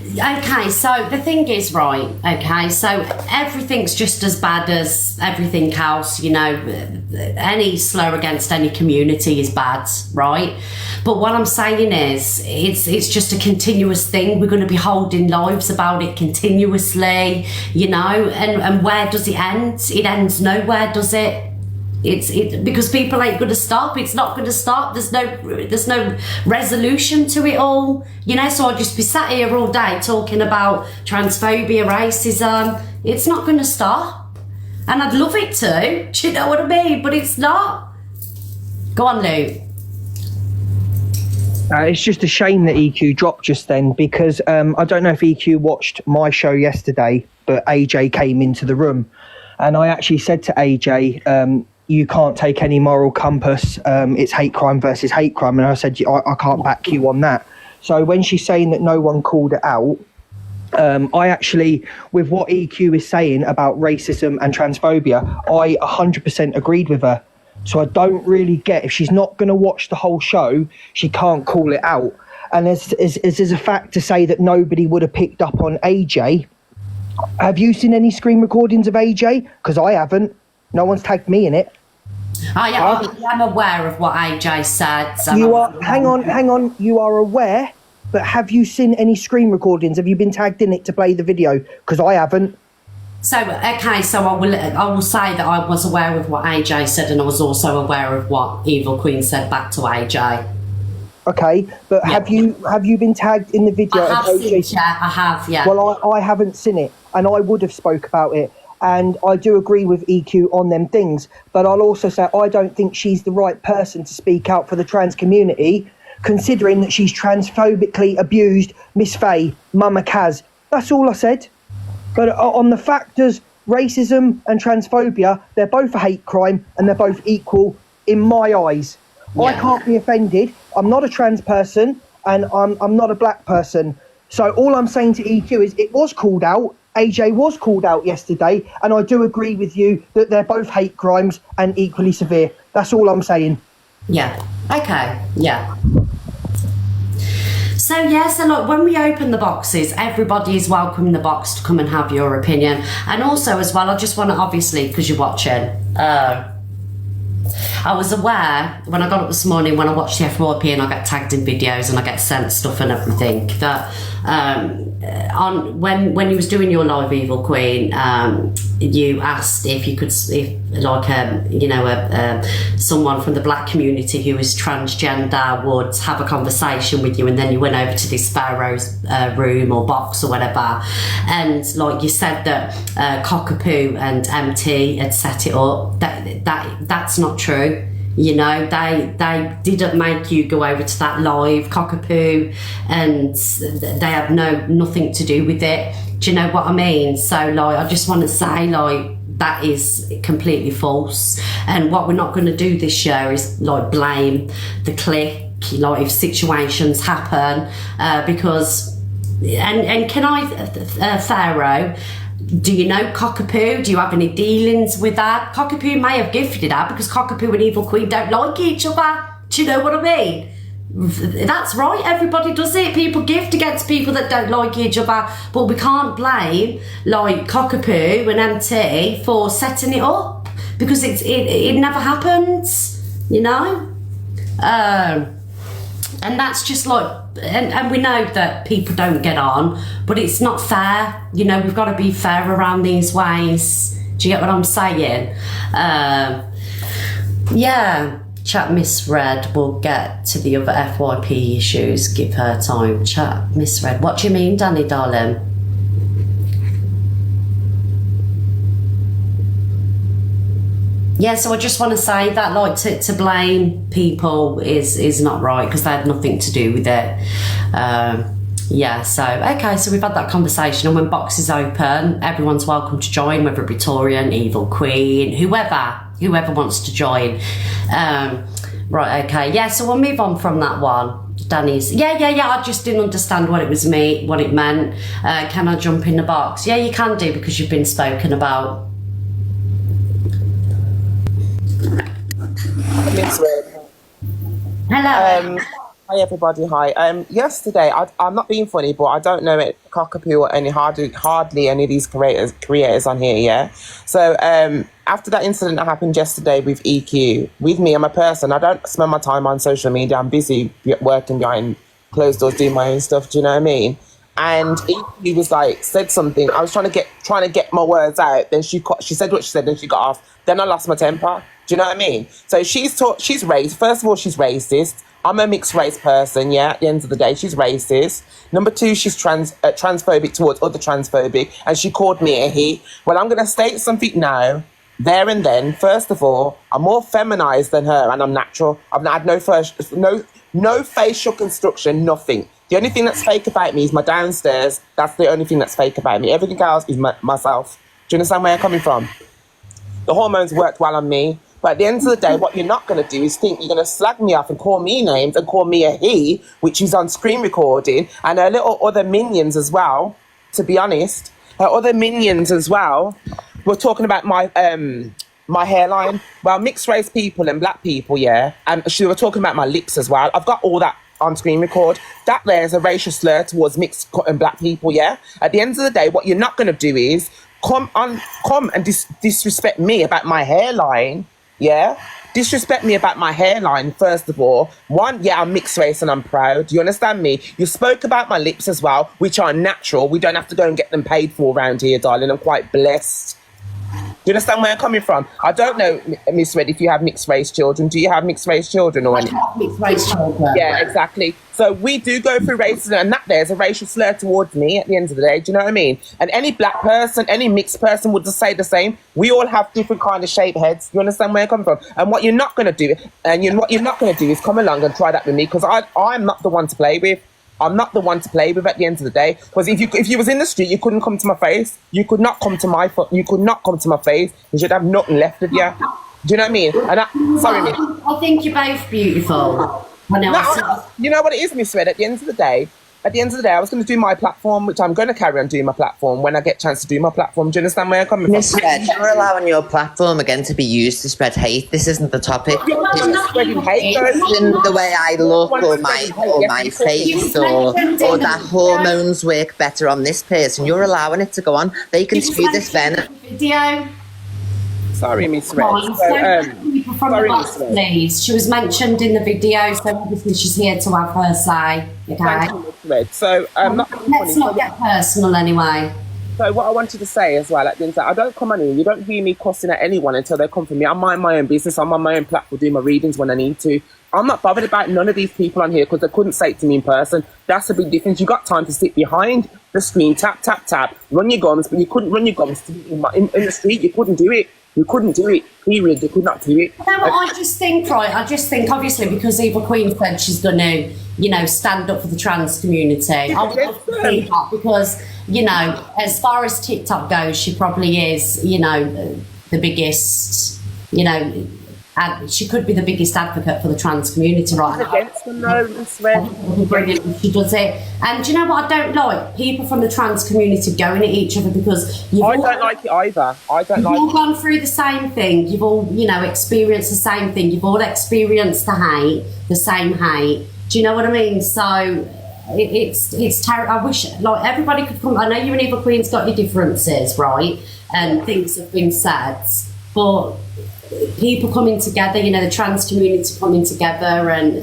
Okay, so the thing is, right, okay, so everything's just as bad as everything else, you know, any slur against any community is bad, right? But what I'm saying is, it's just a continuous thing. We're going to be holding lives about it continuously, you know, and where does it end? It ends nowhere, does it? It's because people ain't going to stop. It's not going to stop. There's no resolution to it all, you know. So I'll just be sat here all day talking about transphobia, racism. It's not going to stop, and I'd love it to. Do you know what I mean? But it's not. Go on, Luke. It's just a shame that EQ dropped just then, because I don't know if EQ watched my show yesterday, but AJ came into the room and I actually said to AJ, you can't take any moral compass, it's hate crime versus hate crime, and I said, I can't back you on that. So when she's saying that no one called it out, I actually, with what EQ is saying about racism and transphobia, I 100% agreed with her. So I don't really get, if she's not going to watch the whole show, she can't call it out. And as a fact to say that nobody would have picked up on AJ. Have you seen any screen recordings of AJ? Because I haven't. No one's tagged me in it. I'm aware of what AJ said. So you are, hang on, you are aware, but have you seen any screen recordings? Have you been tagged in it to play the video? Because I haven't. So, okay, so I will say that I was aware of what AJ said, and I was also aware of what Evil Queen said back to AJ. Okay, but yeah. have you been tagged in the video? I have seen it, yeah, I have, yeah. Well, I haven't seen it, and I would have spoke about it, and I do agree with EQ on them things, but I'll also say I don't think she's the right person to speak out for the trans community, considering that she's transphobically abused Miss Faye, Mama Kaz. That's all I said. But on the factors, racism and transphobia, they're both a hate crime and they're both equal in my eyes. Yeah. I can't be offended. I'm not a trans person and I'm not a black person. So all I'm saying to EQ is it was called out. AJ was called out yesterday, and I do agree with you that they're both hate crimes and equally severe. That's all I'm saying. Yeah. Okay. Yeah. So look, when we open the boxes, everybody is welcome in the box to come and have your opinion. And also as well, I just want to, obviously, because you're watching, I was aware when I got up this morning, when I watched the FYP and I get tagged in videos and I get sent stuff and everything, that when you was doing your live, Evil Queen, you asked if you could, someone from the black community who is transgender would have a conversation with you, and then you went over to this Pharaoh's room or box or whatever, and like you said that Cockapoo and MT had set it up. That's not true. You know, they didn't make you go over to that live, Cockapoo, and they have nothing to do with it. Do you know what I mean? So, like, I just want to say, like, that is completely false. And what we're not going to do this year is, like, blame the clique, like, if situations happen, because, and can I, Pharaoh, do you know Cockapoo? Do you have any dealings with that? Cockapoo may have gifted her because Cockapoo and Evil Queen don't like each other. Do you know what I mean? That's right, everybody does it. People gift against people that don't like each other, but we can't blame like Cockapoo and MT for setting it up, because it never happens, you know? And that's just like, and we know that people don't get on, but it's not fair. You know, we've got to be fair around these ways. Do you get what I'm saying? Yeah. Chat misread. We'll get to the other FYP issues. Give her time. Chat misread. What do you mean, Danny, darling? Yeah, so I just want to say that, like, to blame people is not right, because they had nothing to do with it. Yeah, so, okay, so we've had that conversation, and when box is open, everyone's welcome to join, whether it be Torian, Evil Queen, whoever wants to join. Right, okay, yeah, so we'll move on from that one. Danny's, yeah, I just didn't understand what it meant. Can I jump in the box? Yeah, you can do, because you've been spoken about. Hello. Hi everybody, hi. Yesterday, I'm not being funny, but I don't know it, Cockapoo or hardly any of these creators on here, yeah? So after that incident that happened yesterday with EQ, with me, I'm a person, I don't spend my time on social media, I'm busy working behind closed doors, doing my own stuff, do you know what I mean? And EQ was like, said something, I was trying to get my words out, then she said what she said, then she got off, then I lost my temper, do you know what I mean? So she's racist, first of all, she's racist. I'm a mixed race person, yeah, at the end of the day, she's racist. Number two, she's transphobic towards other transphobic, and she called me a he. Well, I'm going to state something now, there and then. First of all, I'm more feminized than her, and I'm natural. I've had no No facial construction, nothing. The only thing that's fake about me is my downstairs. That's the only thing that's fake about me. Everything else is myself. Do you understand where I'm coming from? The hormones worked well on me. But at the end of the day, what you're not going to do is think you're going to slag me off and call me names and call me a he, which is on screen recording, and her little other minions as well, to be honest. Her other minions as well were talking about my my hairline. Well, mixed race people and black people, yeah. And she were talking about my lips as well. I've got all that on screen record. That there's a racial slur towards mixed and black people, yeah. At the end of the day, what you're not going to do is come and disrespect me about my hairline, yeah. Disrespect me about my hairline, first of all. One, yeah, I'm mixed race and I'm proud. You understand me? You spoke about my lips as well, which are natural. We don't have to go and get them paid for around here, darling. I'm quite blessed. Do you understand where I'm coming from? I don't know, Miss Red, if you have mixed race children. Do you have mixed race children or anything? Mixed race children. Yeah, exactly. So we do go through racism, and that there's a racial slur towards me at the end of the day. Do you know what I mean? And any black person, any mixed person would just say the same. We all have different kind of shaped heads. You understand where I'm coming from? And what you're not going to do, what you're not going to do is come along and try that with me, because I'm not the one to play with. I'm not the one to play with at the end of the day. Because if you was in the street, you couldn't come to my face. You could not come to my foot. You could not come to my face. You should have nothing left of you. Do you know what I mean? And sorry, I think you're both beautiful. You know what it is, Miss Red? At the end of the day, I was going to do my platform, which I'm going to carry on doing my platform when I get a chance to do my platform. Do you understand where I'm coming from? Miss Red, you're allowing your platform again to be used to spread hate. This isn't the topic. I'm not spreading hate, though. In the way I look or my face or that hormones work better on this person. You're allowing it to go on. They can spew this venom. Video. Sorry, Miss Red. Sorry, Miss Red. Please. She was mentioned in the video, so obviously she's here to have her say. Okay. Thank you, Miss Red. So let's not get personal anyway. So what I wanted to say as well at the end of the day, I don't come on here. You don't hear me cussing at anyone until they come for me. I mind my own business. I'm on my own platform doing my readings when I need to. I'm not bothered about none of these people on here because they couldn't say it to me in person. That's a big difference. You got time to sit behind the screen, tap, tap, tap, run your gums, but you couldn't run your gums in the street. You couldn't do it. You couldn't do it, period. You could not do it. No, I just think, obviously, because Eva Queen said she's going to, stand up for the trans community. I would love to see that because, as far as TikTok goes, she probably is, the biggest, she could be the biggest advocate for the trans community right now. Against them, though, Miss Red. She does it. And do you know what I don't like? People from the trans community going at each other because I don't like it either. You've all gone through the same thing. You've all, experienced the same thing. You've all experienced the same hate. Do you know what I mean? So it's terrible. I wish everybody could come. I know you and Eva Queen's got your differences, right? And things have been said, but people coming together, the trans community coming together and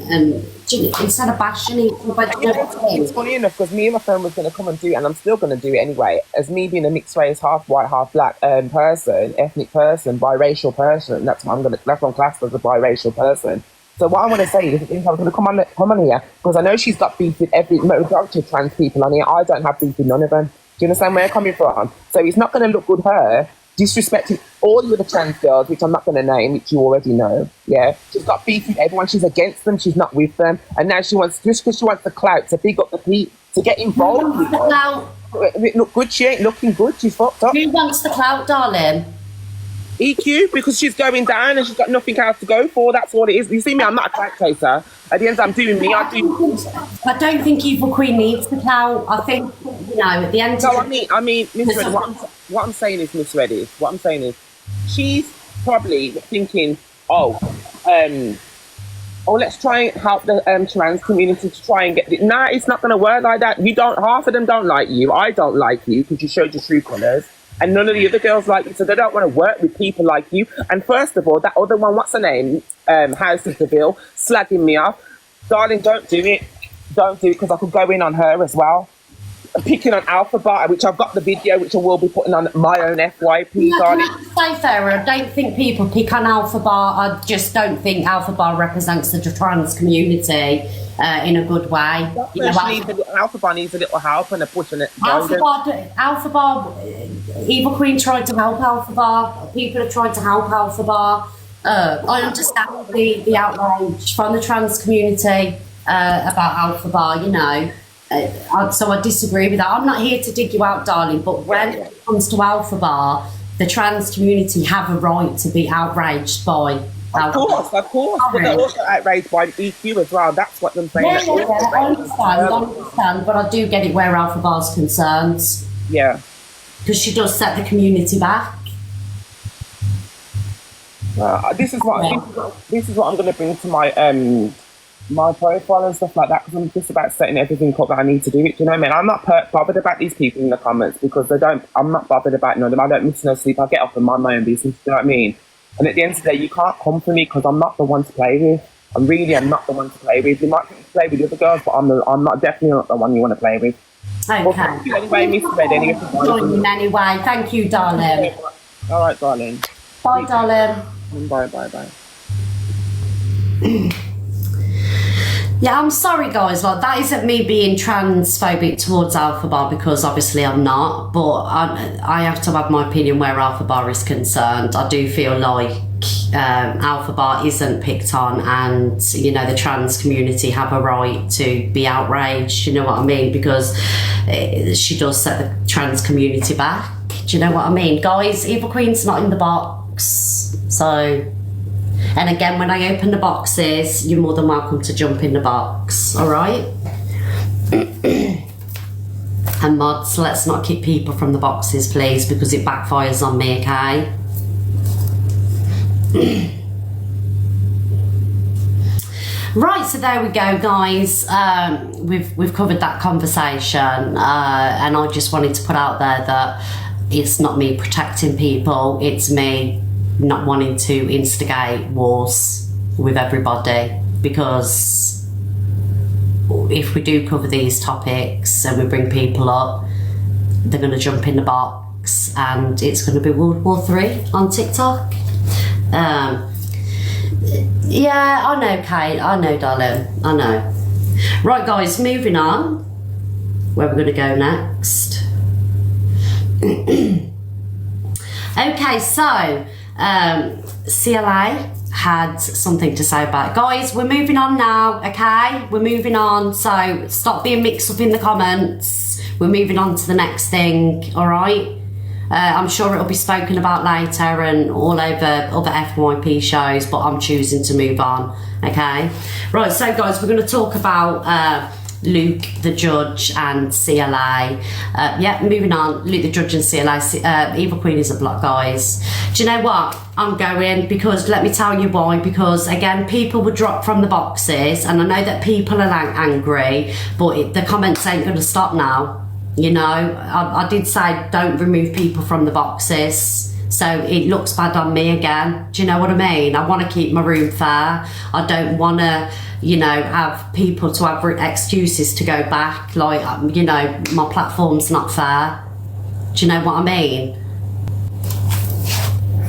instead of bashing each other. It's funny enough because me and my friend was going to come and do it, and I'm still going to do it anyway. As me being a mixed race, half white, half black person, ethnic person, biracial person. That's what I'm classed as a biracial person. So what I want to say is, I was going to come on here because I know she's got beef with every majority of trans people on here. I don't have beef with none of them. Do you understand where I'm coming from? So it's not going to look good her disrespecting all the other trans girls, which I'm not going to name, which you already know. Yeah, she's got beef with everyone. She's against them. She's not with them, and now she wants just because she wants the clout to big up the people to get involved. With them. Now, look good. She ain't looking good. She's fucked up. Who wants the clout, darling? EQ, because she's going down and she's got nothing else to go for. That's all it is. You see me? I'm not a clout chaser. At the end, I'm doing me. I don't think Evil Queen needs the clout. I think at the end. No, I mean, Miss Red. What I'm saying is, Miss Red, she's probably thinking, let's try and help the trans community to try and get it. Nah, it's not going to work like that. Half of them don't like you. I don't like you because you showed your true colours. And none of the other girls like you, so they don't want to work with people like you. And first of all, that other one, what's her name? House of Deville, slagging me off. Darling, don't do it. Don't do it because I could go in on her as well. Picking on Alpha Bar, which I've got the video, which I will be putting on my own FYP, darling. Can I say, Farah, I don't think people pick on Alpha Bar. I just don't think Alpha Bar represents the trans community in a good way. Alpha Bar needs a little help and a push on it. Alpha Bar, Eva Queen tried to help Alpha Bar. People have tried to help Alpha Bar. I understand the outrage from the trans community about Alpha Bar, you know. So I disagree with that. I'm not here to dig you out, darling, but when it comes to Alpha Bar, the trans community have a right to be outraged by Alpha Bar. Of course. But they're also outraged by EQ as well. That's what I'm saying. I understand, but I do get it where Alpha Bar's concerned. Yeah. Because she does set the community back. This is what I'm going to bring to my my profile and stuff like that, because I'm just about setting everything up that I need to do it. Do you know what I mean? I'm not bothered about these people in the comments because I'm not bothered about none of them. I don't miss no sleep. I get up and mind my own business. Do you know what I mean? And at the end of the day, you can't come for me because I'm not the one to play with. I really am not the one to play with. You might think to play with the other girls, but I'm definitely not the one you want to play with. Okay. Well, thank you anyway, Miss Red. Anyway, thank you, darling. All right, darling. Bye, darling. Bye. Yeah, I'm sorry, guys. Like, that isn't me being transphobic towards Alpha Bar, because obviously I'm not. But I have to have my opinion where Alpha Bar is concerned. I do feel like Alpha Bar isn't picked on, and you know, the trans community have a right to be outraged. You know what I mean? Because she does set the trans community back. Do you know what I mean, guys? Evil Queen's not in the box, so. And again, when I open the boxes, you're more than welcome to jump in the box, all right? And mods, let's not keep people from the boxes, please, because it backfires on me, okay? Right, so there we go, guys. We've covered that conversation, and I just wanted to put out there that it's not me protecting people, it's me not wanting to instigate wars with everybody, because if we do cover these topics and we bring people up, they're going to jump in the box and it's going to be World War III on TikTok. Yeah, I know, Kate, I know, darling, I know. Right, guys, moving on. Where we're going to go next. Okay, so CLA had something to say about it. Guys, we're moving on now, okay? We're moving on, so stop being mixed up in the comments. We're moving on to the next thing, all right? I'm sure it'll be spoken about later and all over other FYP shows, but I'm choosing to move on, okay? Right, so guys, we're going to talk about Luke the Judge and CLA. Yeah, moving on. Luke the Judge and CLA. Evil Queen is a block, guys. Do you know what? I'm going, because let me tell you why. Because again, people were dropped from the boxes, and I know that people are angry, but the comments ain't going to stop now. You know, I did say don't remove people from the boxes, so it looks bad on me again. Do you know what I mean? I want to keep my room fair. I don't want to, you know, have people to have excuses to go back. Like, you know, my platform's not fair. Do you know what I mean?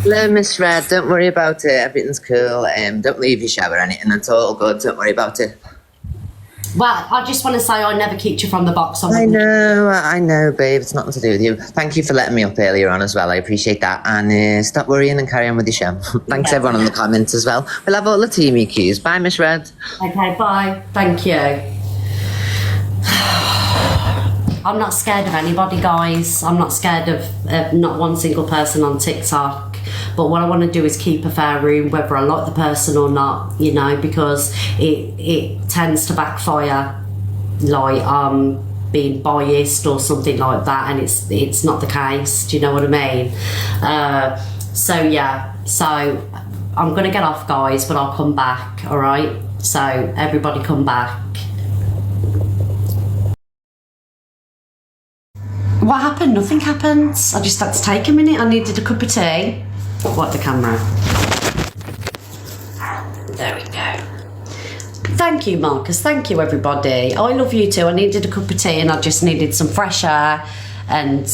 Hello, Miss Red. Don't worry about it. Everything's cool. Don't leave your shower or anything. It's all good. Don't worry about it. Well, I just want to say I never kicked you from the box. I know, babe. It's nothing to do with you. Thank you for letting me up earlier on as well. I appreciate that. And stop worrying and carry on with your show. Thanks, everyone in the comments as well. We'll have all the team EQs. Bye, Miss Red. Okay, bye. Thank you. I'm not scared of anybody, guys. I'm not scared of not one single person on TikTok. But what I want to do is keep a fair room, whether I like the person or not, you know, because it tends to backfire, like being biased or something like that, and it's not the case. Do you know what I mean? So yeah, so I'm going to get off, guys, but I'll come back, all right? So everybody come back. What happened? Nothing happened. I just had to take a minute. I needed a cup of tea. What, the camera? There we go. Thank you, Marcus. Thank you, everybody. I love you too. I needed a cup of tea and I just needed some fresh air and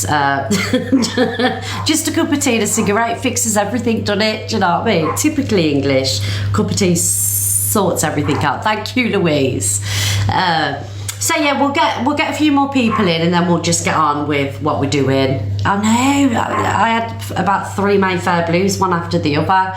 just a cup of tea and a cigarette fixes everything, doesn't it? Do you know what I mean? Typically English. Cup of tea sorts everything out. Thank you, Louise. So yeah, we'll get a few more people in and then we'll just get on with what we're doing. I know, I had about 3 Mayfair Blues, one after the other.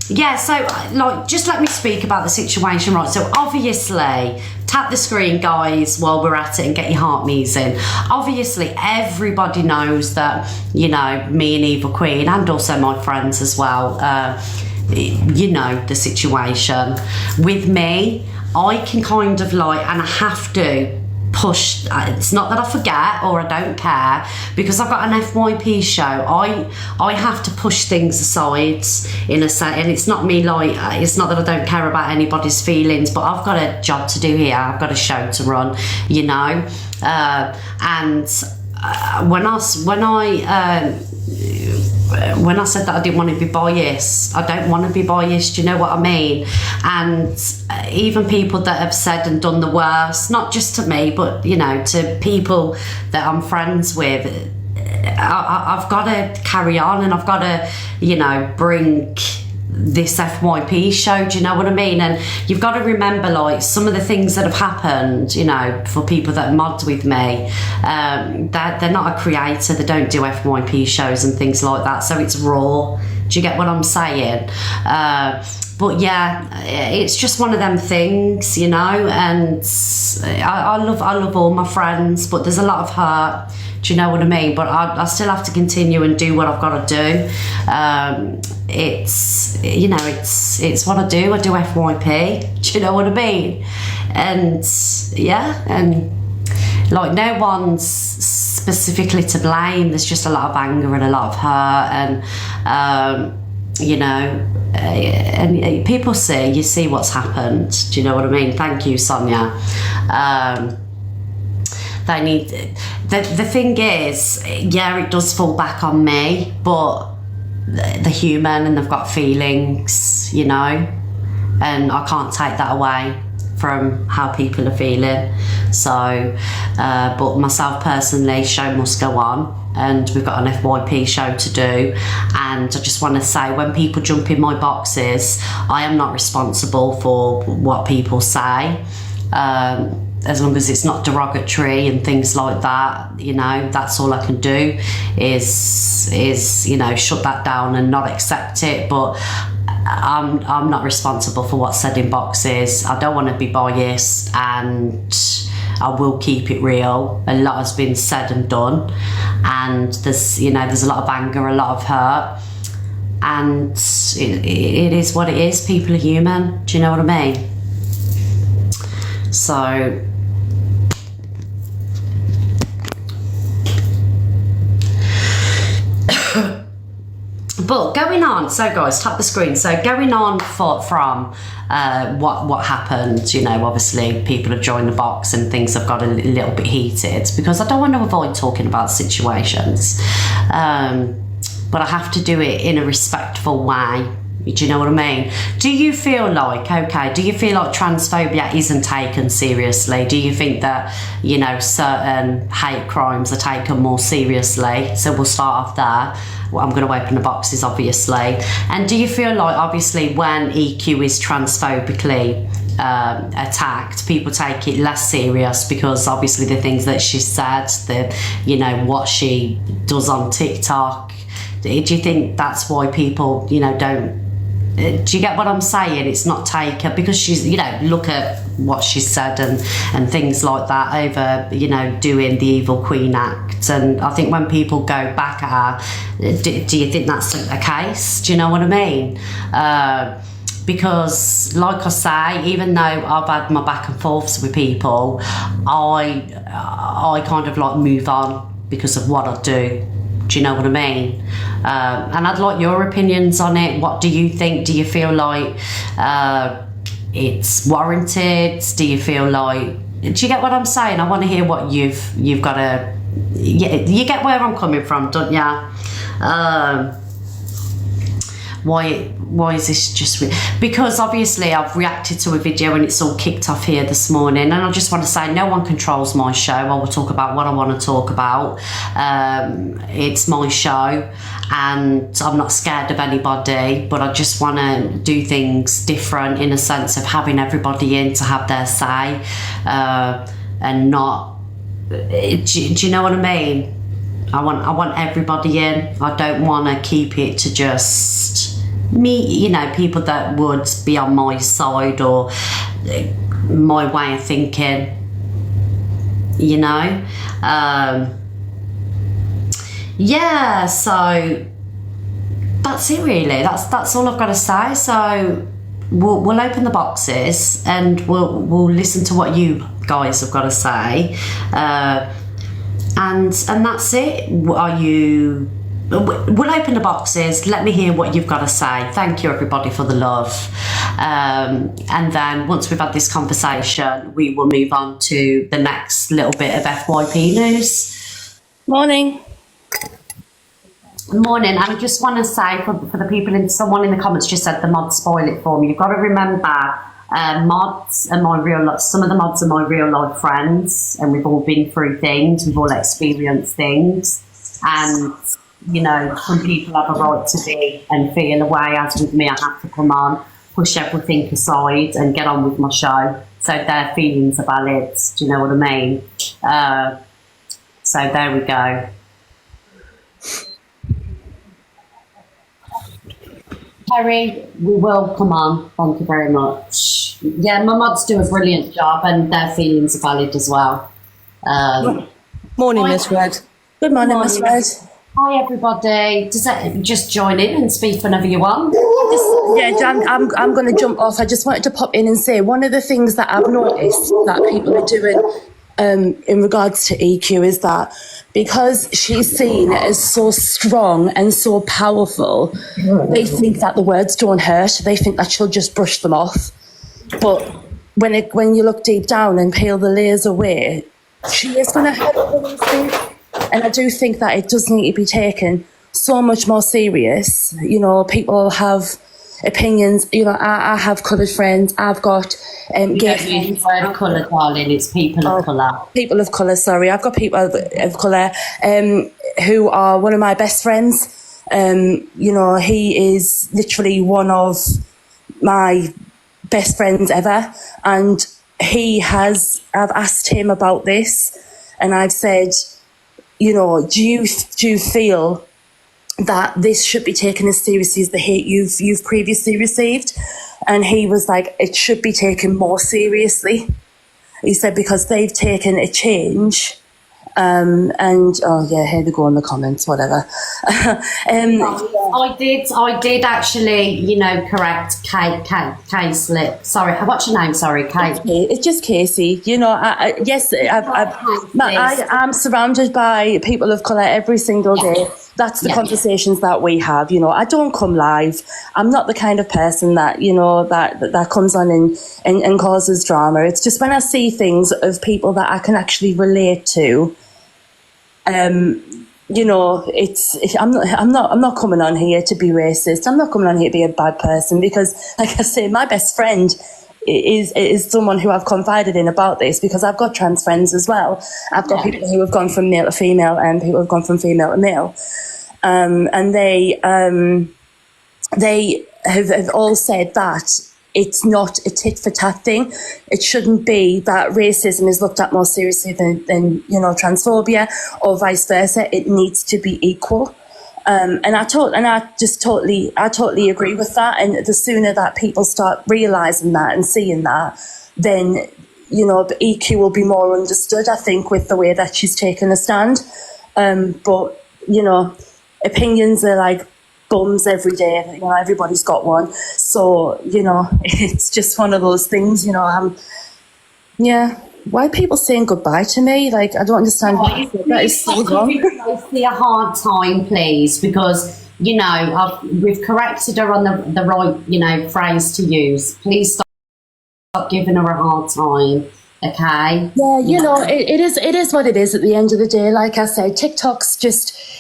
yeah, so like, just let me speak about the situation, right? So obviously, tap the screen, guys, while we're at it, and get your heart moving. Obviously, everybody knows that, you know, me and Evil Queen, and also my friends as well, you know the situation. With me, I can kind of like, and I have to push, it's not that I forget or I don't care, because I've got an FYP show. I have to push things aside in a set, and it's not me like, it's not that I don't care about anybody's feelings, but I've got a job to do here, I've got a show to run, you know. And when I said that I didn't want to be biased, I don't want to be biased, you know what I mean? And even people that have said and done the worst, not just to me, but, you know, to people that I'm friends with, I've got to carry on, and I've got to, you know, bring this FYP show, do you know what I mean? And you've got to remember, like, some of the things that have happened, you know, for people that mod with me, they're not a creator, they don't do FYP shows and things like that, so it's raw. Do you get what I'm saying? But yeah, it's just one of them things, you know, and I love all my friends, but there's a lot of hurt. Do you know what I mean? But I still have to continue and do what I've got to do. It's, you know, it's what I do FYP. Do you know what I mean? And yeah, and like, no one's specifically to blame. There's just a lot of anger and a lot of hurt, and you know, and people you see what's happened. Do you know what I mean? Thank you, Sonia. They need, the thing is, yeah, it does fall back on me, but they're human and they've got feelings, you know, and I can't take that away from how people are feeling. So, but myself personally, show must go on, and we've got an FYP show to do. And I just want to say, when people jump in my boxes, I am not responsible for what people say. As long as it's not derogatory and things like that, you know, that's all I can do is you know, shut that down and not accept it. But I'm not responsible for what's said in boxes. I don't want to be biased, and I will keep it real. A lot has been said and done, and there's, you know, there's a lot of anger, a lot of hurt, and it is what it is. People are human. Do you know what I mean? So but going on, so guys, tap the screen. So going on from what happened, you know, obviously people have joined the box and things have got a little bit heated, because I don't want to avoid talking about situations, but I have to do it in a respectful way. Do you know what I mean? Do you feel like, okay, do you feel like transphobia isn't taken seriously? Do you think that, you know, certain hate crimes are taken more seriously? So we'll start off there. Well, I'm going to open the boxes, obviously. And do you feel like, obviously, when EQ is transphobically attacked, people take it less serious, because obviously the things that she said, the, you know, what she does on TikTok, do you think that's why people, you know, don't, do you get what I'm saying? It's not taken because she's, you know, look at what she said and things like that over, you know, doing the Evil Queen act. And I think when people go back at her, do you think that's a case? Do you know what I mean? Because, like I say, even though I've had my back and forths with people, I kind of like move on because of what I do. Do you know what I mean? And I'd like your opinions on it. What do you think? Do you feel like it's warranted? Do you feel like... Do you get what I'm saying? I want to hear what you've got to... You get where I'm coming from, don't you? Why is this just... Because obviously I've reacted to a video and it's all kicked off here this morning, and I just want to say no one controls my show. I will talk about what I want to talk about. It's my show and I'm not scared of anybody, but I just want to do things different in a sense of having everybody in to have their say, and not... Do you know what I mean? I want everybody in. I don't want to keep it to just me, people that would be on my side or my way of thinking, yeah, so that's it really. That's all I've got to say. So we'll open the boxes and we'll listen to what you guys have got to say, and that's it. We'll open the boxes. Let me hear what you've got to say. Thank you everybody for the love, and then once we've had this conversation, we will move on to the next little bit of FYP news. Morning. Morning. I just want to say for the people, someone in the comments just said the mods spoil it for me. You've got to remember, mods are my real life. Some of the mods are my real life friends, and we've all been through things. We've all experienced things, and some people have a right to be and feel a way. As with me, I have to come on, push everything aside, and get on with my show. So their feelings are valid. Do you know what I mean? So there we go. Terry, we will come on. Thank you very much. Yeah, my mods do a brilliant job and their feelings are valid as well. Morning, Miss Red. Good morning, Miss Red. Hi, everybody. Just join in and speak whenever you want. Jan, I'm going to jump off. I just wanted to pop in and say one of the things that I've noticed that people are doing in regards to EQ is that because she's seen as so strong and so powerful, they think that the words don't hurt. They think that she'll just brush them off. But when you look deep down and peel the layers away, she is going to hurt these things. And I do think that it does need to be taken so much more serious. People have opinions. I have coloured friends. I've got gay friends. You don't use the word colour, darling. It's people of colour. People of colour, sorry. I've got people of colour who are one of my best friends. He is literally one of my best friends ever. And I've asked him about this and I've said, do you feel that this should be taken as seriously as the hate you've previously received? And he was like, it should be taken more seriously. He said, because they've taken a change. Here they go in the comments, whatever. I did actually, correct Kate Slip. Sorry, what's your name? Sorry, Kate. It's just Casey. I'm surrounded by people of colour every single day. That's the conversations that we have. I don't come live. I'm not the kind of person that, that comes on and causes drama. It's just when I see things of people that I can actually relate to, I'm not coming on here to be racist. I'm not coming on here to be a bad person because, like I say, my best friend is someone who I've confided in about this because I've got trans friends as well. I've got people who have gone from male to female and people who have gone from female to male. And they have all said that it's not a tit for tat thing. It shouldn't be that racism is looked at more seriously than transphobia or vice versa. It needs to be equal. And I totally agree with that. And the sooner that people start realising that and seeing that, then EQ will be more understood, I think, with the way that she's taken a stand. But opinions are like bums every day. Everybody's got one. So it's just one of those things. Why are people saying goodbye to me? Like, I don't understand. That is so wrong. See a hard time, please, because we've corrected her on the right phrase to use. Please stop giving her a hard time. Okay. Yeah, it is what it is at the end of the day. Like I said, TikTok's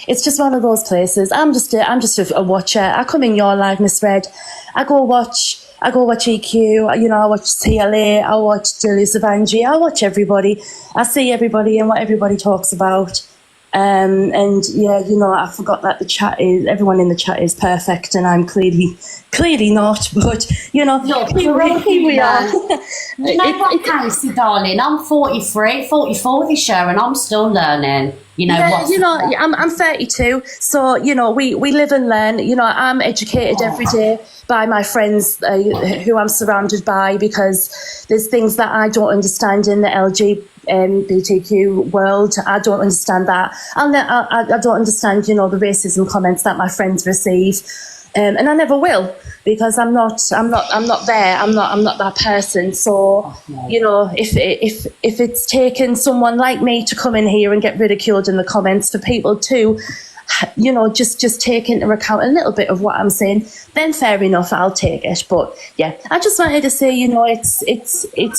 it's just one of those places. I'm just a watcher. I come in your live, Miss Red. I go watch EQ, I watch TLA, I watch Delusive Angie, I watch everybody. I see everybody and what everybody talks about. And yeah, you know, I forgot that everyone in the chat is perfect, and I'm clearly not. But you know, here we are. You know what, Casey, darling? I'm 43, 44 this year, and I'm still learning. You know, I'm 32, so you know we live and learn. You know, I'm educated every day by my friends who I'm surrounded by, because there's things that I don't understand in the LGBTQ world. I don't understand that. I don't understand, you know, the racism comments that my friends receive. And I never will, because I'm not there. I'm not that person. So, you know, if it's taken someone like me to come in here and get ridiculed in the comments for people to, you know, just take into account a little bit of what I'm saying, then fair enough, I'll take it. But yeah, I just wanted to say, you know, it's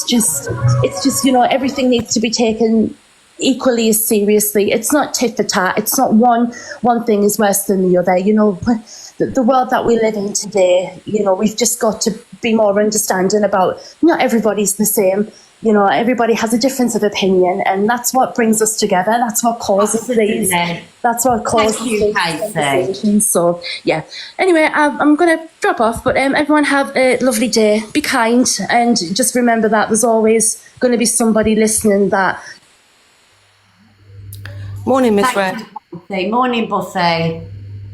just, you know, everything needs to be taken equally as seriously. It's not tit for tat. It's not one thing is worse than the other. You know, the world that we live in today, you know, we've just got to be more understanding about not everybody's the same. You know, everybody has a difference of opinion, and that's what brings us together. That's what causes these. That's what causes these conversations. So yeah. Anyway, I'm going to drop off, but everyone have a lovely day. Be kind, and just remember that there's always going to be somebody listening that. Morning, Miss Red. Morning, Buffy.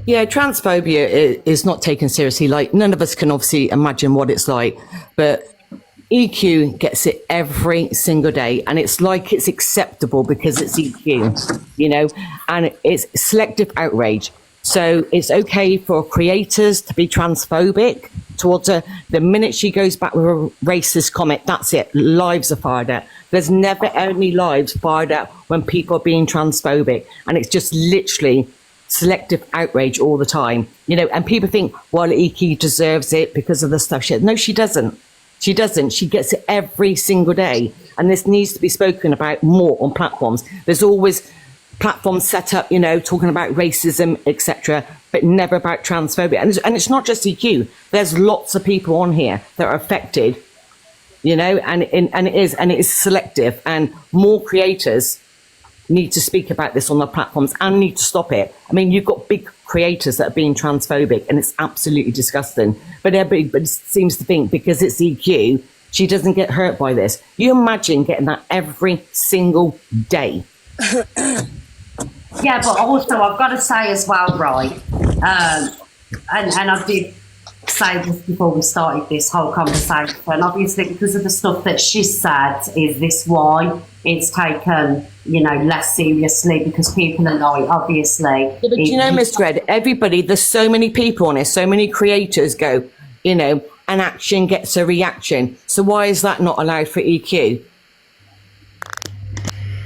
Yeah, transphobia is not taken seriously. Like, none of us can obviously imagine what it's like, but EQ gets it every single day, and it's like it's acceptable because it's EQ, you know, and it's selective outrage. So it's okay for creators to be transphobic towards her. The minute she goes back with a racist comment, that's it. Lives are fired at. There's never any lives fired at when people are being transphobic, and it's just literally selective outrage all the time, you know. And people think, well, EQ deserves it because of the stuff she. No, she doesn't. She doesn't. She gets it every single day, and this needs to be spoken about more on platforms. There's always platforms set up, you know, talking about racism, etc., but never about transphobia. And it's not just EQ. There's lots of people on here that are affected, you know, and it is selective, and more creators need to speak about this on their platforms and need to stop it. I mean, you've got big creators that are being transphobic, and it's absolutely disgusting. But everybody seems to think because it's EQ, she doesn't get hurt by this. You imagine getting that every single day. Yeah, but also I've got to say as well, right, and I did say this before we started this whole conversation, and obviously because of the stuff that she said, is this why it's taken, you know, less seriously, because people are like, obviously. Yeah, but you know, Miss Red, everybody, there's so many people on it, so many creators go, you know, an action gets a reaction. So why is that not allowed for EQ?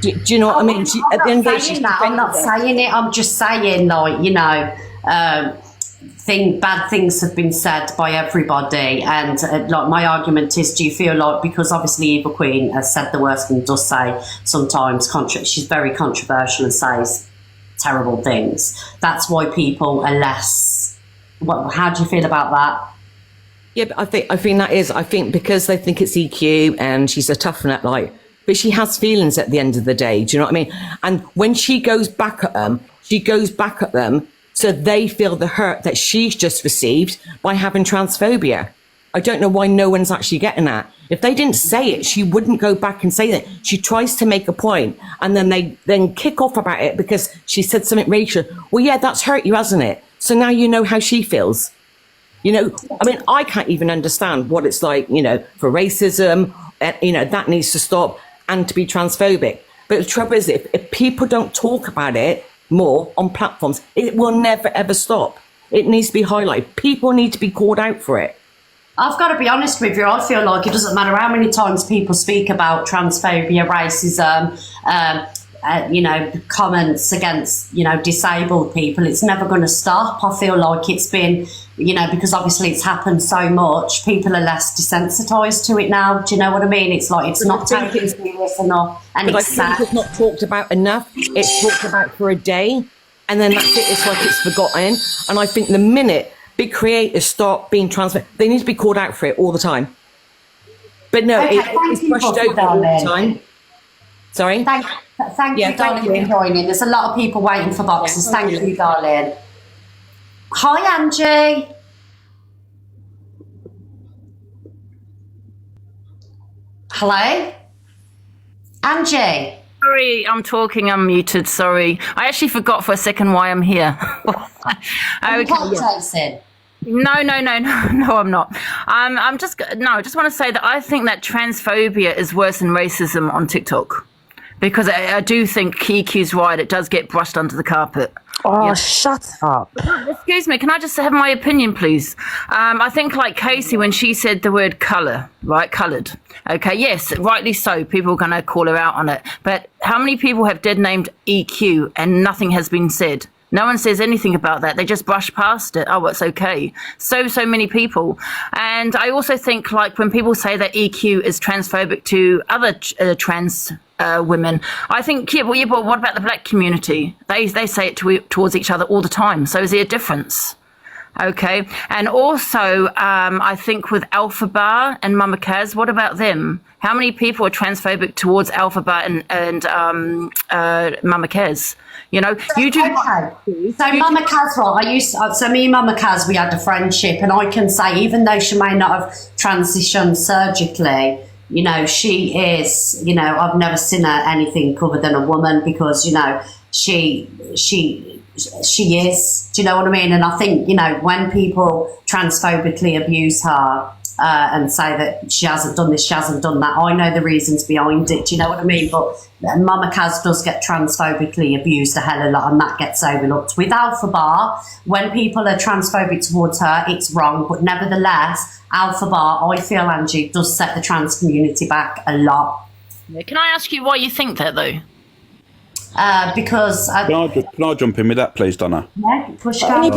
Do you know what I mean? At the end of the day, I'm not saying it. I'm just saying, like, you know, bad things have been said by everybody, and like my argument is, do you feel like, because obviously Eva Queen has said the worst and does say sometimes she's very controversial and says terrible things, that's why people are less. How do you feel about that? Yeah, but I think because they think it's EQ and she's a tough nut, like, but she has feelings at the end of the day. Do you know what I mean? And when she goes back at them, so they feel the hurt that she's just received by having transphobia. I don't know why no one's actually getting that. If they didn't say it, she wouldn't go back and say that. She tries to make a point, and then they kick off about it because she said something racial. Well, yeah, that's hurt you, hasn't it? So now you know how she feels. You know, I mean, I can't even understand what it's like, you know, for racism, you know, that needs to stop, and to be transphobic. But the trouble is, if people don't talk about it more on platforms, it will never, ever stop. It needs to be highlighted. People need to be called out for it. I've got to be honest with you, I feel like it doesn't matter how many times people speak about transphobia, racism, you know, comments against, you know, disabled people, it's never going to stop. I feel like it's been, you know, because obviously it's happened so much, people are less desensitized to it now. Do you know what I mean? It's like it's not taken serious enough, and but it's I think it's not talked about enough. It's talked about for a day, and then that's it. It's like it's forgotten. And I think the minute big creators start being transparent, they need to be called out for it all the time. But no, okay, it's brushed over all the time. Sorry? Thank you, darling, for joining. There's a lot of people waiting for boxes. Thank you, darling. Hi, Angie. Hello? Angie. Sorry, I'm talking unmuted. Sorry. I actually forgot for a second why I'm here. I No, I'm not. I just want to say that I think that transphobia is worse than racism on TikTok. Because I do think EQ's right, it does get brushed under the carpet. Oh, shut up. Excuse me, can I just have my opinion, please? I think like Casey, when she said the word colour, right, coloured. Okay, yes, rightly so, people are going to call her out on it. But how many people have dead named EQ and nothing has been said? No one says anything about that. They just brush past it. Oh, it's okay. So many people. And I also think, like, when people say that EQ is transphobic to other trans women, I think, but what about the black community? They say it towards each other all the time. So is there a difference? Okay. And also, I think with Alpha Bar and Mama Kaz, what about them? How many people are transphobic towards Alpha Bar and Mama Kaz? You know, you do. Okay. So Mama Kaz, right? So me and Mama Kaz, we had a friendship, and I can say, even though she may not have transitioned surgically, you know, she is. You know, I've never seen her anything other than a woman, because, you know, she is. Do you know what I mean? And I think, you know, when people transphobically abuse her and say that she hasn't done this, she hasn't done that, I know the reasons behind it. Do you know what I mean? But Mama Kaz does get transphobically abused a hell of a lot, and that gets overlooked. With Alpha Bar, when people are transphobic towards her, it's wrong. But nevertheless, Alpha Bar, I feel, Angie, does set the trans community back a lot. Can I ask you why you think that, though? Because can I jump in with that, please, Donna? Yeah, push I'll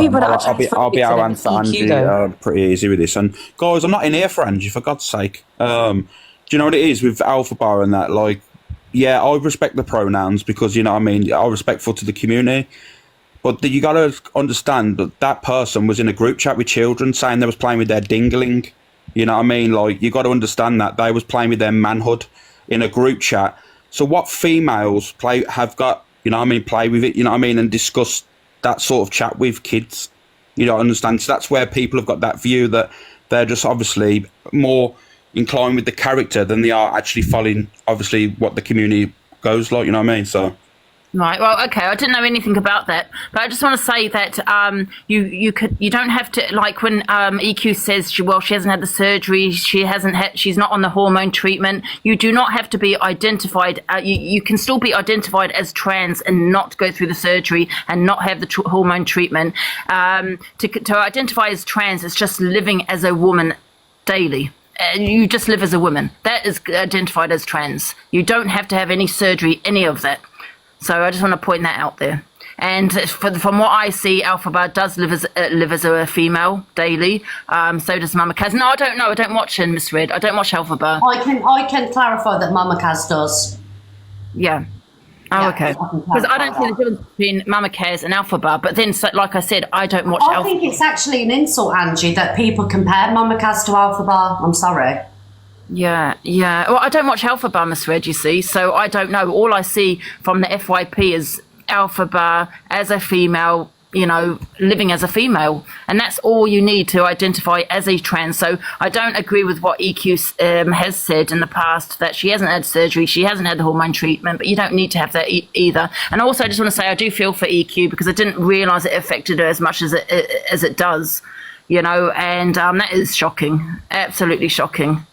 be our answer, Angie, pretty easy with this. And guys, I'm not in here for Angie, for God's sake. Do you know what it is with Alpha Bar and that? Like, yeah, I respect the pronouns, because, you know what I mean, I'm respectful to the community. But you got to understand that that person was in a group chat with children saying they was playing with their dingling. You know what I mean? Like, you got to understand that they was playing with their manhood in a group chat. So what females have got, you know what I mean, play with it, you know what I mean, and discuss that sort of chat with kids, you know, understand? So that's where people have got that view that they're just obviously more inclined with the character than they are actually following, obviously, what the community goes like, you know what I mean? So. Right. Well, okay. I didn't know anything about that, but I just want to say that you don't have to, like, when EQ says she hasn't had the surgery, she's not on the hormone treatment. You do not have to be identified. You can still be identified as trans and not go through the surgery and not have the hormone treatment. To identify as trans is just living as a woman daily. You just live as a woman. That is identified as trans. You don't have to have any surgery, any of that. So I just want to point that out there. And from what I see, Alpha Bar does live as a female daily. So does Mama Kaz. No, I don't know. I don't watch Miss Red. I don't watch Alpha Bar. I can clarify that Mama Kaz does. Yeah. Oh, yeah, okay. Because I don't see the difference between Mama Kaz and Alpha Bar. But then, like I said, I don't watch Alpha Bar. I think it's actually an insult, Angie, that people compare Mama Kaz to Alpha Bar. I'm sorry. Yeah. Well, I don't watch Alpha Bar, Miss Red, you see, so I don't know. All I see from the FYP is Alpha Bar as a female, you know, living as a female. And that's all you need to identify as a trans. So I don't agree with what EQ has said in the past, that she hasn't had surgery, she hasn't had the hormone treatment, but you don't need to have that either. And also, I just want to say I do feel for EQ, because I didn't realise it affected her as much as it does, you know, and that is shocking, absolutely shocking.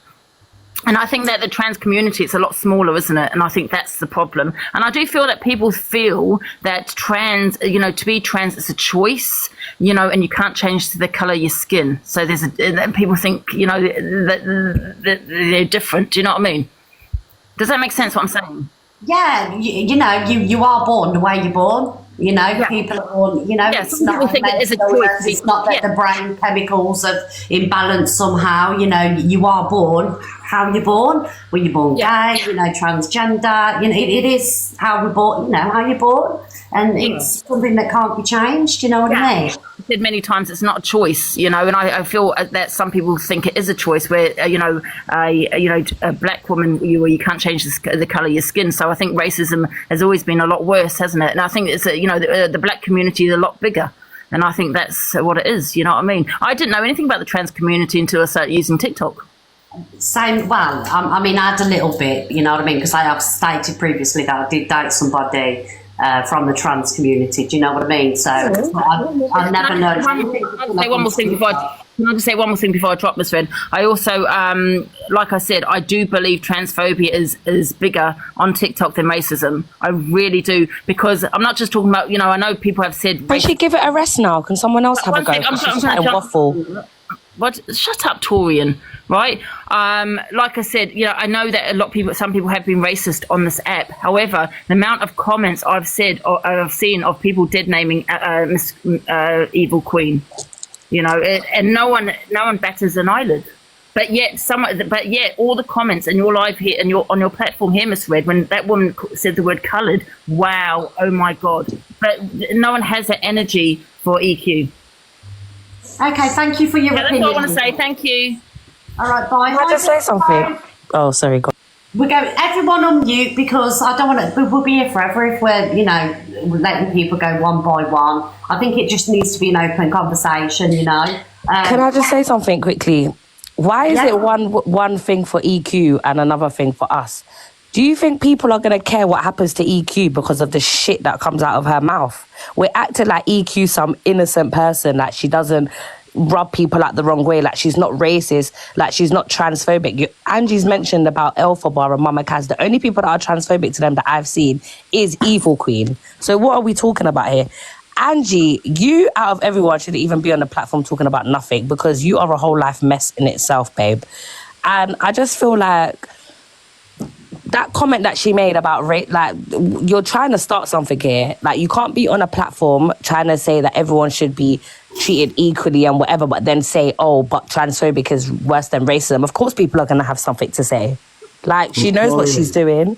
And I think that the trans community, it's a lot smaller, isn't it? And I think that's the problem. And I do feel that people feel that trans, you know, to be trans is a choice, you know, and you can't change the colour of your skin. So people think, you know, that they're different. Do you know what I mean? Does that make sense what I'm saying? Yeah, you know, you are born the way you're born. You know, people are born, you know, it's not think it is a choice. It's not that the brain chemicals have imbalanced somehow. You know, you are born how you're born. Were you born gay, you know, transgender, you know, it is how we're born, you know, how you're born. And it's something that can't be changed, you know what I mean? said many times, it's not a choice, you know, and I feel that some people think it is a choice where, a black woman, you can't change the colour of your skin. So I think racism has always been a lot worse, hasn't it? And I think it's, the black community is a lot bigger. And I think that's what it is, you know what I mean? I didn't know anything about the trans community until I started using TikTok. Same, well, I mean, I had a little bit, you know what I mean? Because I have stated previously that I did date somebody from the trans community, do you know what I mean? So I've never known. Can I just say one more thing before I drop this, Red? I also, like I said, I do believe transphobia is bigger on TikTok than racism. I really do, because I'm not just talking about, I know people have said... Can she give it a rest now? Can someone else have a go? She's trying to waffle. What? Shut up, Torian. Right? Like I said, I know that some people have been racist on this app. However, the amount of comments I've seen of people dead naming Miss Evil Queen, and no one batters an eyelid. But yet all the comments in your live here and on your platform here, Miss Red, when that woman said the word coloured, wow, oh my God. But no one has the energy for EQ. Okay, thank you for your opinion. That's all I want to say. Thank you. All right, bye. Can I just say something? Oh, sorry, go on. We go, everyone on mute, because I don't want to, we'll be here forever if we're, letting people go one by one. I think it just needs to be an open conversation, Can I just say something quickly? Why is it one thing for EQ and another thing for us? Do you think people are going to care what happens to EQ because of the shit that comes out of her mouth? We're acting like EQ some innocent person, like she doesn't rub people out the wrong way, like she's not racist, like she's not transphobic. Angie's mentioned about Alpha Bar and Mama Kaz. The only people that are transphobic to them that I've seen is Evil Queen. So what are we talking about here? Angie, you out of everyone shouldn't even be on the platform talking about nothing, because you are a whole life mess in itself, babe. And I just feel like that comment that she made about rape, like, you're trying to start something here. Like, you can't be on a platform trying to say that everyone should be treated equally and whatever, but then say, oh, but transphobic is worse than racism. Of course people are going to have something to say. Like, she knows what she's doing.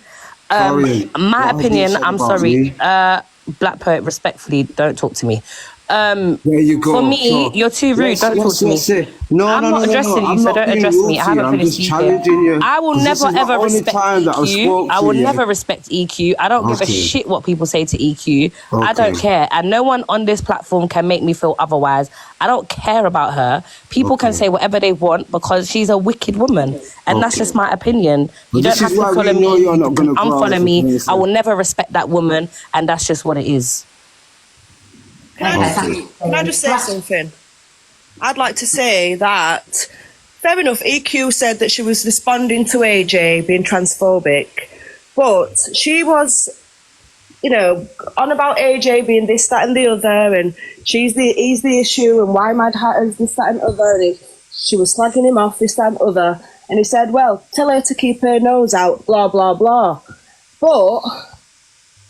My opinion, I'm sorry, Black Poet, respectfully, don't talk to me. There you go. For me, you're too rude. Don't talk to me. I'm not addressing you, so don't address me. I haven't finished speaking. I will never ever respect EQ. I will never respect EQ. I don't give a shit what people say to EQ. I don't care, and no one on this platform can make me feel otherwise. I don't care about her. People can say whatever they want because she's a wicked woman, and that's just my opinion. You don't have to follow me. You can unfollow me. I will never respect that woman, and that's just what it is. Can I just say something? I'd like to say that, fair enough, EQ said that she was responding to AJ being transphobic, but she was, on about AJ being this, that and the other, and he's the issue, and why Mad Hatter's this, that and other, and she was slagging him off, this, that and other, and he said, well, tell her to keep her nose out, blah, blah, blah. But,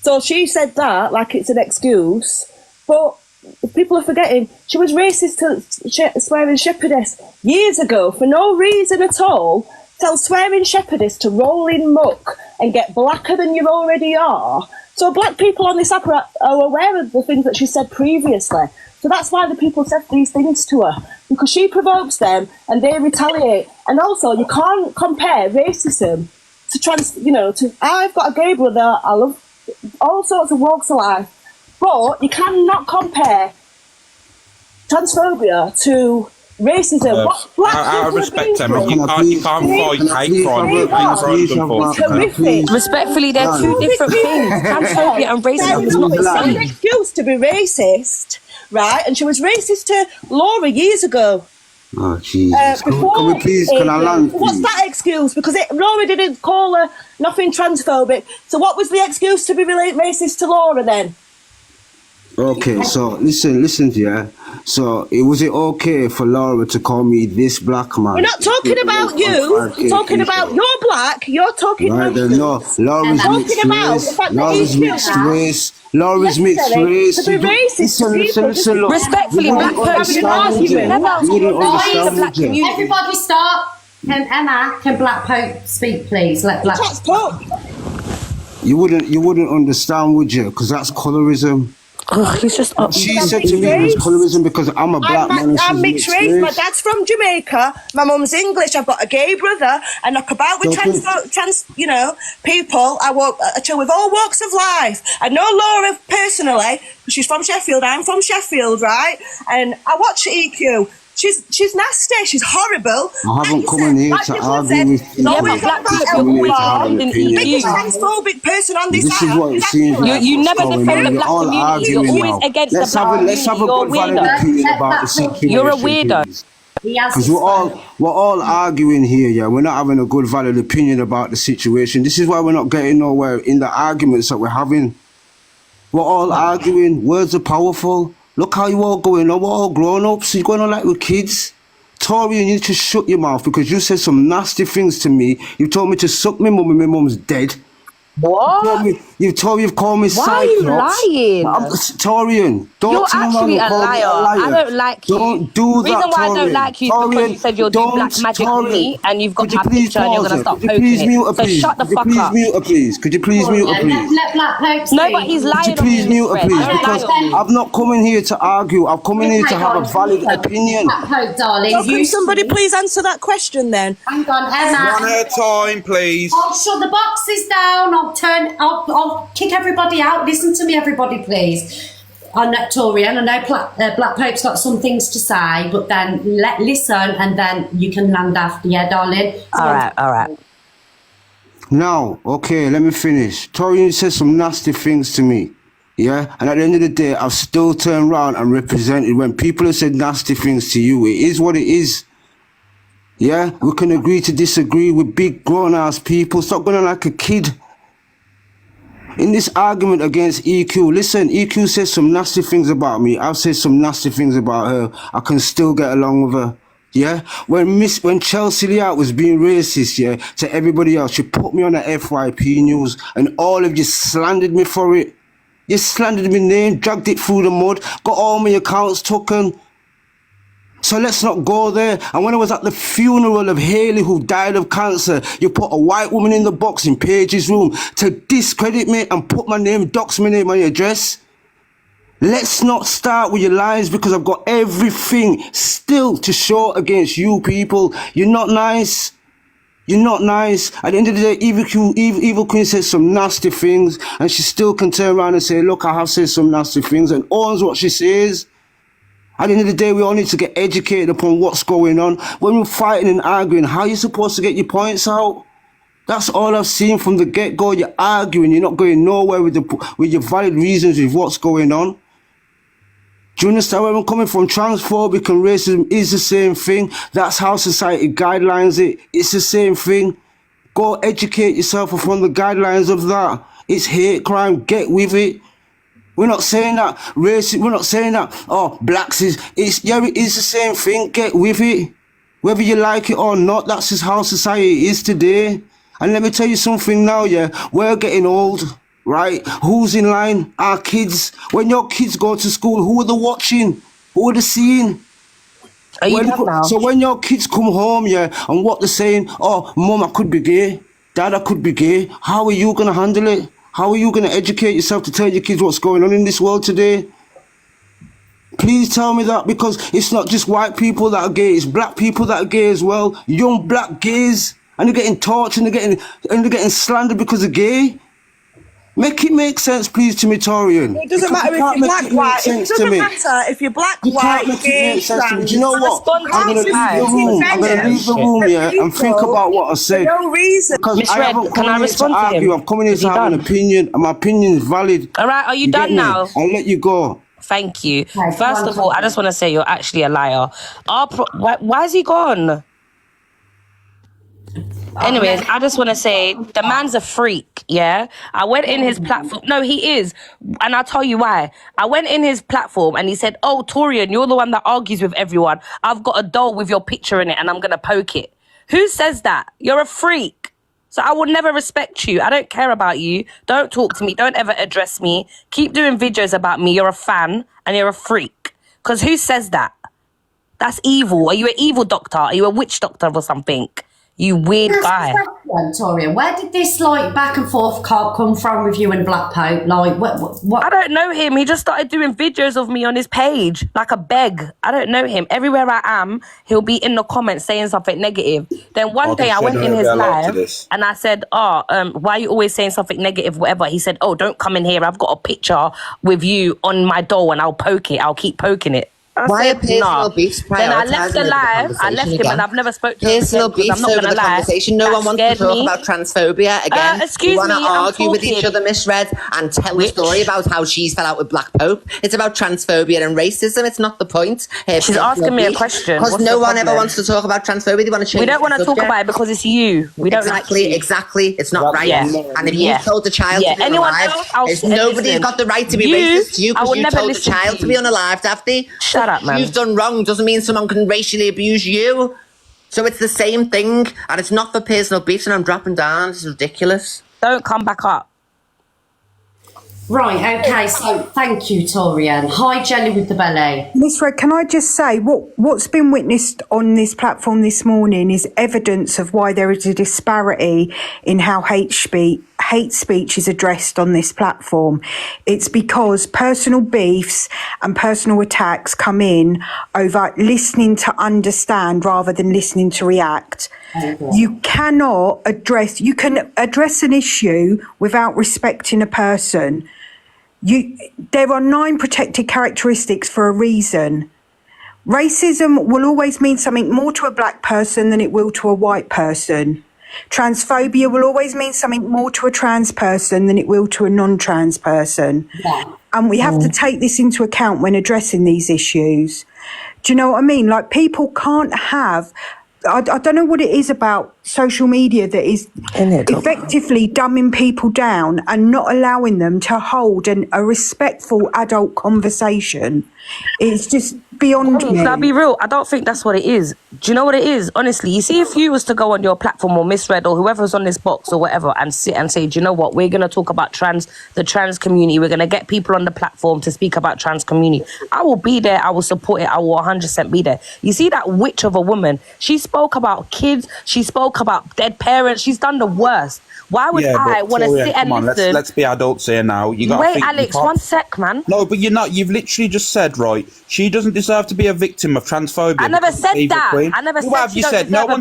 so she said that like it's an excuse, but people are forgetting she was racist to Swearing Shepherdess years ago for no reason at all. Tell Swearing Shepherdess to roll in muck and get blacker than you already are. So black people on this app are aware of the things that she said previously. So that's why the people said these things to her, because she provokes them and they retaliate. And also, you can't compare racism to I've got a gay brother, I love all sorts of walks of life. But you cannot compare transphobia to racism. Out of respect, Emma, you can't fight hate crime. Respectfully, they're two different things. Transphobia and racism is not the same. It's an excuse to be racist, right? And she was racist to Laura years ago. Oh, Jesus. Can we please, can I land? What's that excuse? Because Laura didn't call her nothing transphobic. So what was the excuse to be racist to Laura then? Okay, so listen, yeah. So was it okay for Laura to call me this black man? We're not talking about you. We're talking about you're black. You're talking about no. Laura's mixed race. Laura's mixed race. Laura's mixed race. To be racist. Listen, look. Respectfully, black person. Everybody stop. Emma, can Black Pope speak, please? Let Black Pope. You wouldn't understand, would you? Because that's colorism. Oh, he's just. What she said to me was colorism because I'm a black man. And I'm she's mixed race. mixed My race. dad's from Jamaica. My mum's English. I've got a gay brother. I knock about with people. I chill with all walks of life. I know Laura personally. She's from Sheffield. I'm from Sheffield, right? And I watch EQ. She's nasty. She's horrible. I haven't come in here to argue with people. Yeah, but black people always defend an biggest EQ. transphobic person on this This is app. what it seems like. You never what's defend going the on. black We're all community. You're arguing always now. against Let's the have black a let's have a community. good valid opinion about the situation. You're a weirdo. please. Because we're all arguing here, yeah. We're not having a good valid opinion about the situation. This is why we're not getting nowhere in the arguments that we're having. We're all arguing. Words are powerful. Look how you all going on. We're all grown ups. You're going on like with kids. Tori, you need to shut your mouth because you said some nasty things to me. You told me to suck my mum and my mum's dead. What? You've called me Why are you lying? Torian, don't You're tell me actually I'm a calling you liar. I don't like you. Don't do The reason that, why I don't Torian. like you is because you said you'll do black magic on me and you've got my picture and you're going to stop poking it. So shut the fuck up. Could you please mute her, please? Could you please mute her, please? Let Black Pope No, but he's lying Could you please on me, mute her, Fred. please? Don't Because lie on me. I've not come in here to argue. I've come in here to have a valid opinion. Black Pope, darling. So can somebody please answer that question then? Hang on, Emma. One at a time, please. I'll shut the boxes down. I'll kick everybody out. Listen to me, everybody, please. I know, Torian, I know Black Pope's got some things to say, but then listen and then you can land after, yeah, darling? All right. Now, okay, let me finish. Torian said some nasty things to me. Yeah, and at the end of the day, I've still turned around and represented. When people have said nasty things to you, it is what it is. Yeah, we can agree to disagree with big grown-ass people. Stop going on like a kid. In this argument against EQ, listen, EQ says some nasty things about me. I've said some nasty things about her. I can still get along with her. Yeah, when Chelsea Liao was being racist, yeah, to everybody else, she put me on the FYP news, and all of you slandered me for it. You slandered my name, dragged it through the mud, got all my accounts taken. So let's not go there. And when I was at the funeral of Haley, who died of cancer, you put a white woman in the box in Paige's room to discredit me and put my name, dox my name on your address. Let's not start with your lies because I've got everything still to show against you people. You're not nice. You're not nice. At the end of the day, Evil Queen says some nasty things and she still can turn around and say, look, I have said some nasty things, and owns what she says. At the end of the day, we all need to get educated upon what's going on. When we're fighting and arguing, how are you supposed to get your points out? That's all I've seen from the get-go. You're arguing. You're not going nowhere with your valid reasons with what's going on. Do you understand where I'm coming from? Transphobic and racism is the same thing. That's how society guidelines it. It's the same thing. Go educate yourself upon the guidelines of that. It's hate crime. Get with it. We're not saying that racist. We're not saying that, oh, blacks is, it is the same thing. Get with it. Whether you like it or not, that's just how society is today. And let me tell you something now, yeah. We're getting old, right? Who's in line? Our kids. When your kids go to school, who are they watching? Who are they seeing? Are you done now? So when your kids come home, yeah, and what they're saying, oh, mum, I could be gay. Dad, I could be gay. How are you going to handle it? How are you going to educate yourself to tell your kids what's going on in this world today? Please tell me that, because it's not just white people that are gay, it's black people that are gay as well. Young black gays, and they're getting tortured and they're getting slandered because they're gay. Make it make sense, please, to me, Torian. It doesn't matter if you're black, white. It doesn't matter if you're black, white, gay, trans. Do you know what? I'm going to leave the room. I'm going to leave the room, yeah, and think about what I said. For no reason. Because Miss I Red, haven't can come I here respond to to argue. him? I'm coming here Is to he have an done? opinion, and my opinion is valid. All right, are you get done me? now? I'll let you go. Thank you. First of all, I just want to say you're actually a liar. Why is he gone? Anyways, I just want to say the man's a freak, yeah? I went in his platform. No, he is. And I'll tell you why. I went in his platform and he said, oh, Torian, you're the one that argues with everyone. I've got a doll with your picture in it and I'm going to poke it. Who says that? You're a freak. So I will never respect you. I don't care about you. Don't talk to me. Don't ever address me. Keep doing videos about me. You're a fan and you're a freak. Because who says that? That's evil. Are you an evil doctor? Are you a witch doctor or something? You weird guy. Torian, where did this like back and forth come from with you and Black Pope? Like, what? I don't know him. He just started doing videos of me on his page, like a beg. I don't know him. Everywhere I am, he'll be in the comments saying something negative. Then one day I went in his live and I said, why are you always saying something negative, whatever? He said, don't come in here. I've got a picture with you on my door and I'll poke it. I'll keep poking it. Why are personal beefs prioritized? Then I left the live. I left him and I've never spoken to him. Personal beefs over the conversation. No one wants to talk about transphobia again. Excuse we want to me, argue with each other, Misread, and tell a story about how she's fell out with Black Pope. It's about transphobia and racism. It's not the point. She's asking me a question. Because no one ever wants to talk about transphobia. They want to change. We don't want to talk about it because it's you. We don't exactly. It's not right. Yeah. And if you told the child to be unalived, nobody's got the right to be racist to you because you told the child to be unalived, Daphne. Shut up, man. You've done wrong doesn't mean someone can racially abuse you. So it's the same thing, and it's not for personal beefs, and I'm dropping down. This is ridiculous. Don't come back up. Right, okay, so thank you, Torian. Hi, Jelly with the belly. Miss Red, can I just say, what's been witnessed on this platform this morning is evidence of why there is a disparity in how hate speech is addressed on this platform. It's because personal beefs and personal attacks come in over listening to understand rather than listening to react. You can address an issue without respecting a person. There are 9 protected characteristics for a reason. Racism will always mean something more to a black person than it will to a white person. Transphobia will always mean something more to a trans person than it will to a non-trans person. Yeah. And we have to take this into account when addressing these issues. Do you know what I mean? Like, people can't have... I don't know what it is about social media that is effectively dumbing people down and not allowing them to hold a respectful adult conversation. It's just beyond me. I'll be real. I don't think that's what it is. Do you know what it is? Honestly, you see, if you was to go on your platform or Misread or whoever's on this box or whatever and sit and say, do you know what? We're going to talk about the trans community. We're going to get people on the platform to speak about trans community. I will be there. I will support it. I will 100% be there. You see that witch of a woman? She spoke about kids. She spoke about dead parents. She's done the worst. Why would I want to sit and listen? Let's be adults here now. Wait, Alex, one sec, man. No, but you're not. You've literally just said, right, she doesn't deserve to be a victim of transphobia. I never said that. I never said she doesn't deserve a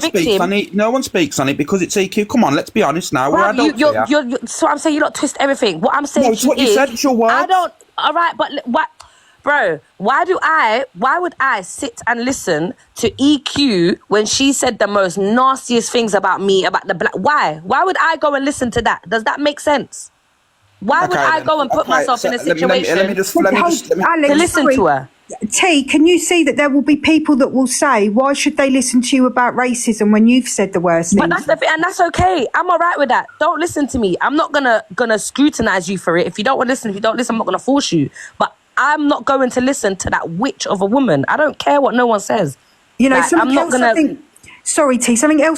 victim. No one speaks on it because it's EQ. Come on, let's be honest now. We're adults here. So I'm saying you lot twist everything. What I'm saying it's what you said. It's your word. I don't. All right, but what? Bro, why would I sit and listen to EQ when she said the most nastiest things about me, about the black? Why would I go and listen to that? Does that make sense? Why would I go and put myself in a situation to listen to her? T, can you see that there will be people that will say, why should they listen to you about racism when you've said the worst things? But that's the thing, and that's okay. I'm all right with that. Don't listen to me. I'm not gonna scrutinize you for it. If you don't want to listen, I'm not gonna force you. But I'm not going to listen to that witch of a woman. I don't care what no one says. You know, something else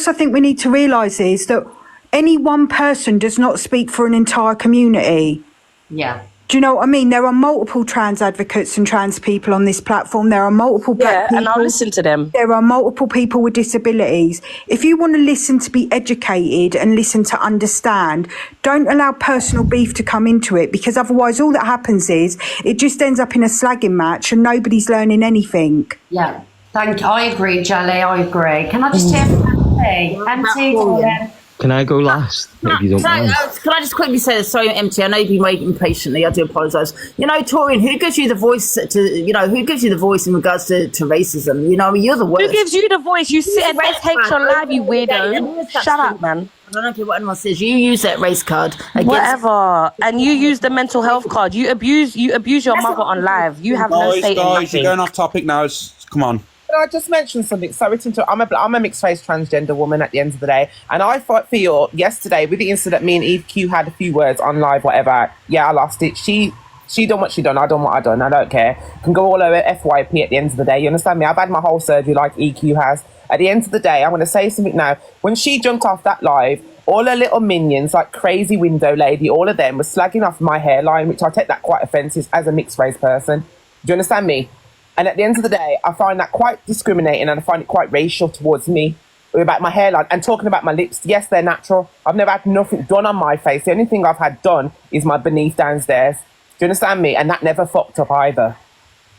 I think we need to realise is that any one person does not speak for an entire community. Yeah. Do you know what I mean? There are multiple trans advocates and trans people on this platform. There are multiple black people. And I'll listen to them. There are multiple people with disabilities. If you want to listen to be educated and listen to understand, don't allow personal beef to come into it, because otherwise all that happens is it just ends up in a slagging match and nobody's learning anything. Yeah, thank you. I agree, Jelly. I agree. Can I just hear from Empty? Can I go last? If you don't mind. Can I just quickly say this? Sorry, Empty. I know you've been waiting patiently. I do apologise. You know, Torian, who gives you the voice who gives you the voice in regards to racism? You know, you're the worst. Who gives you the voice? You sit and take your live, you weirdo. Shut up, man. I don't care what anyone says. You use that race card. Whatever. And you use the mental health card. You abuse your mother on live. You have no say in nothing. Guys, you're going off topic now. Come on. Can I just mention something? Sorry to interrupt. I'm a mixed-race transgender woman at the end of the day. And I feel yesterday, with the incident, me and EQ had a few words on live, whatever. Yeah, I lost it. She done what she done. I done what I done. I don't care. Can go all over FYP at the end of the day. You understand me? I've had my whole surgery like EQ has. At the end of the day, I'm going to say something now. When she jumped off that live, all her little minions, like Crazy Window Lady, all of them were slagging off my hairline, which I take that quite offensive as a mixed-race person. Do you understand me? And at the end of the day, I find that quite discriminating and I find it quite racial towards me. about my hairline and talking about my lips. Yes, they're natural. I've never had nothing done on my face. The only thing I've had done is my beneath downstairs. Do you understand me? And that never fucked up either.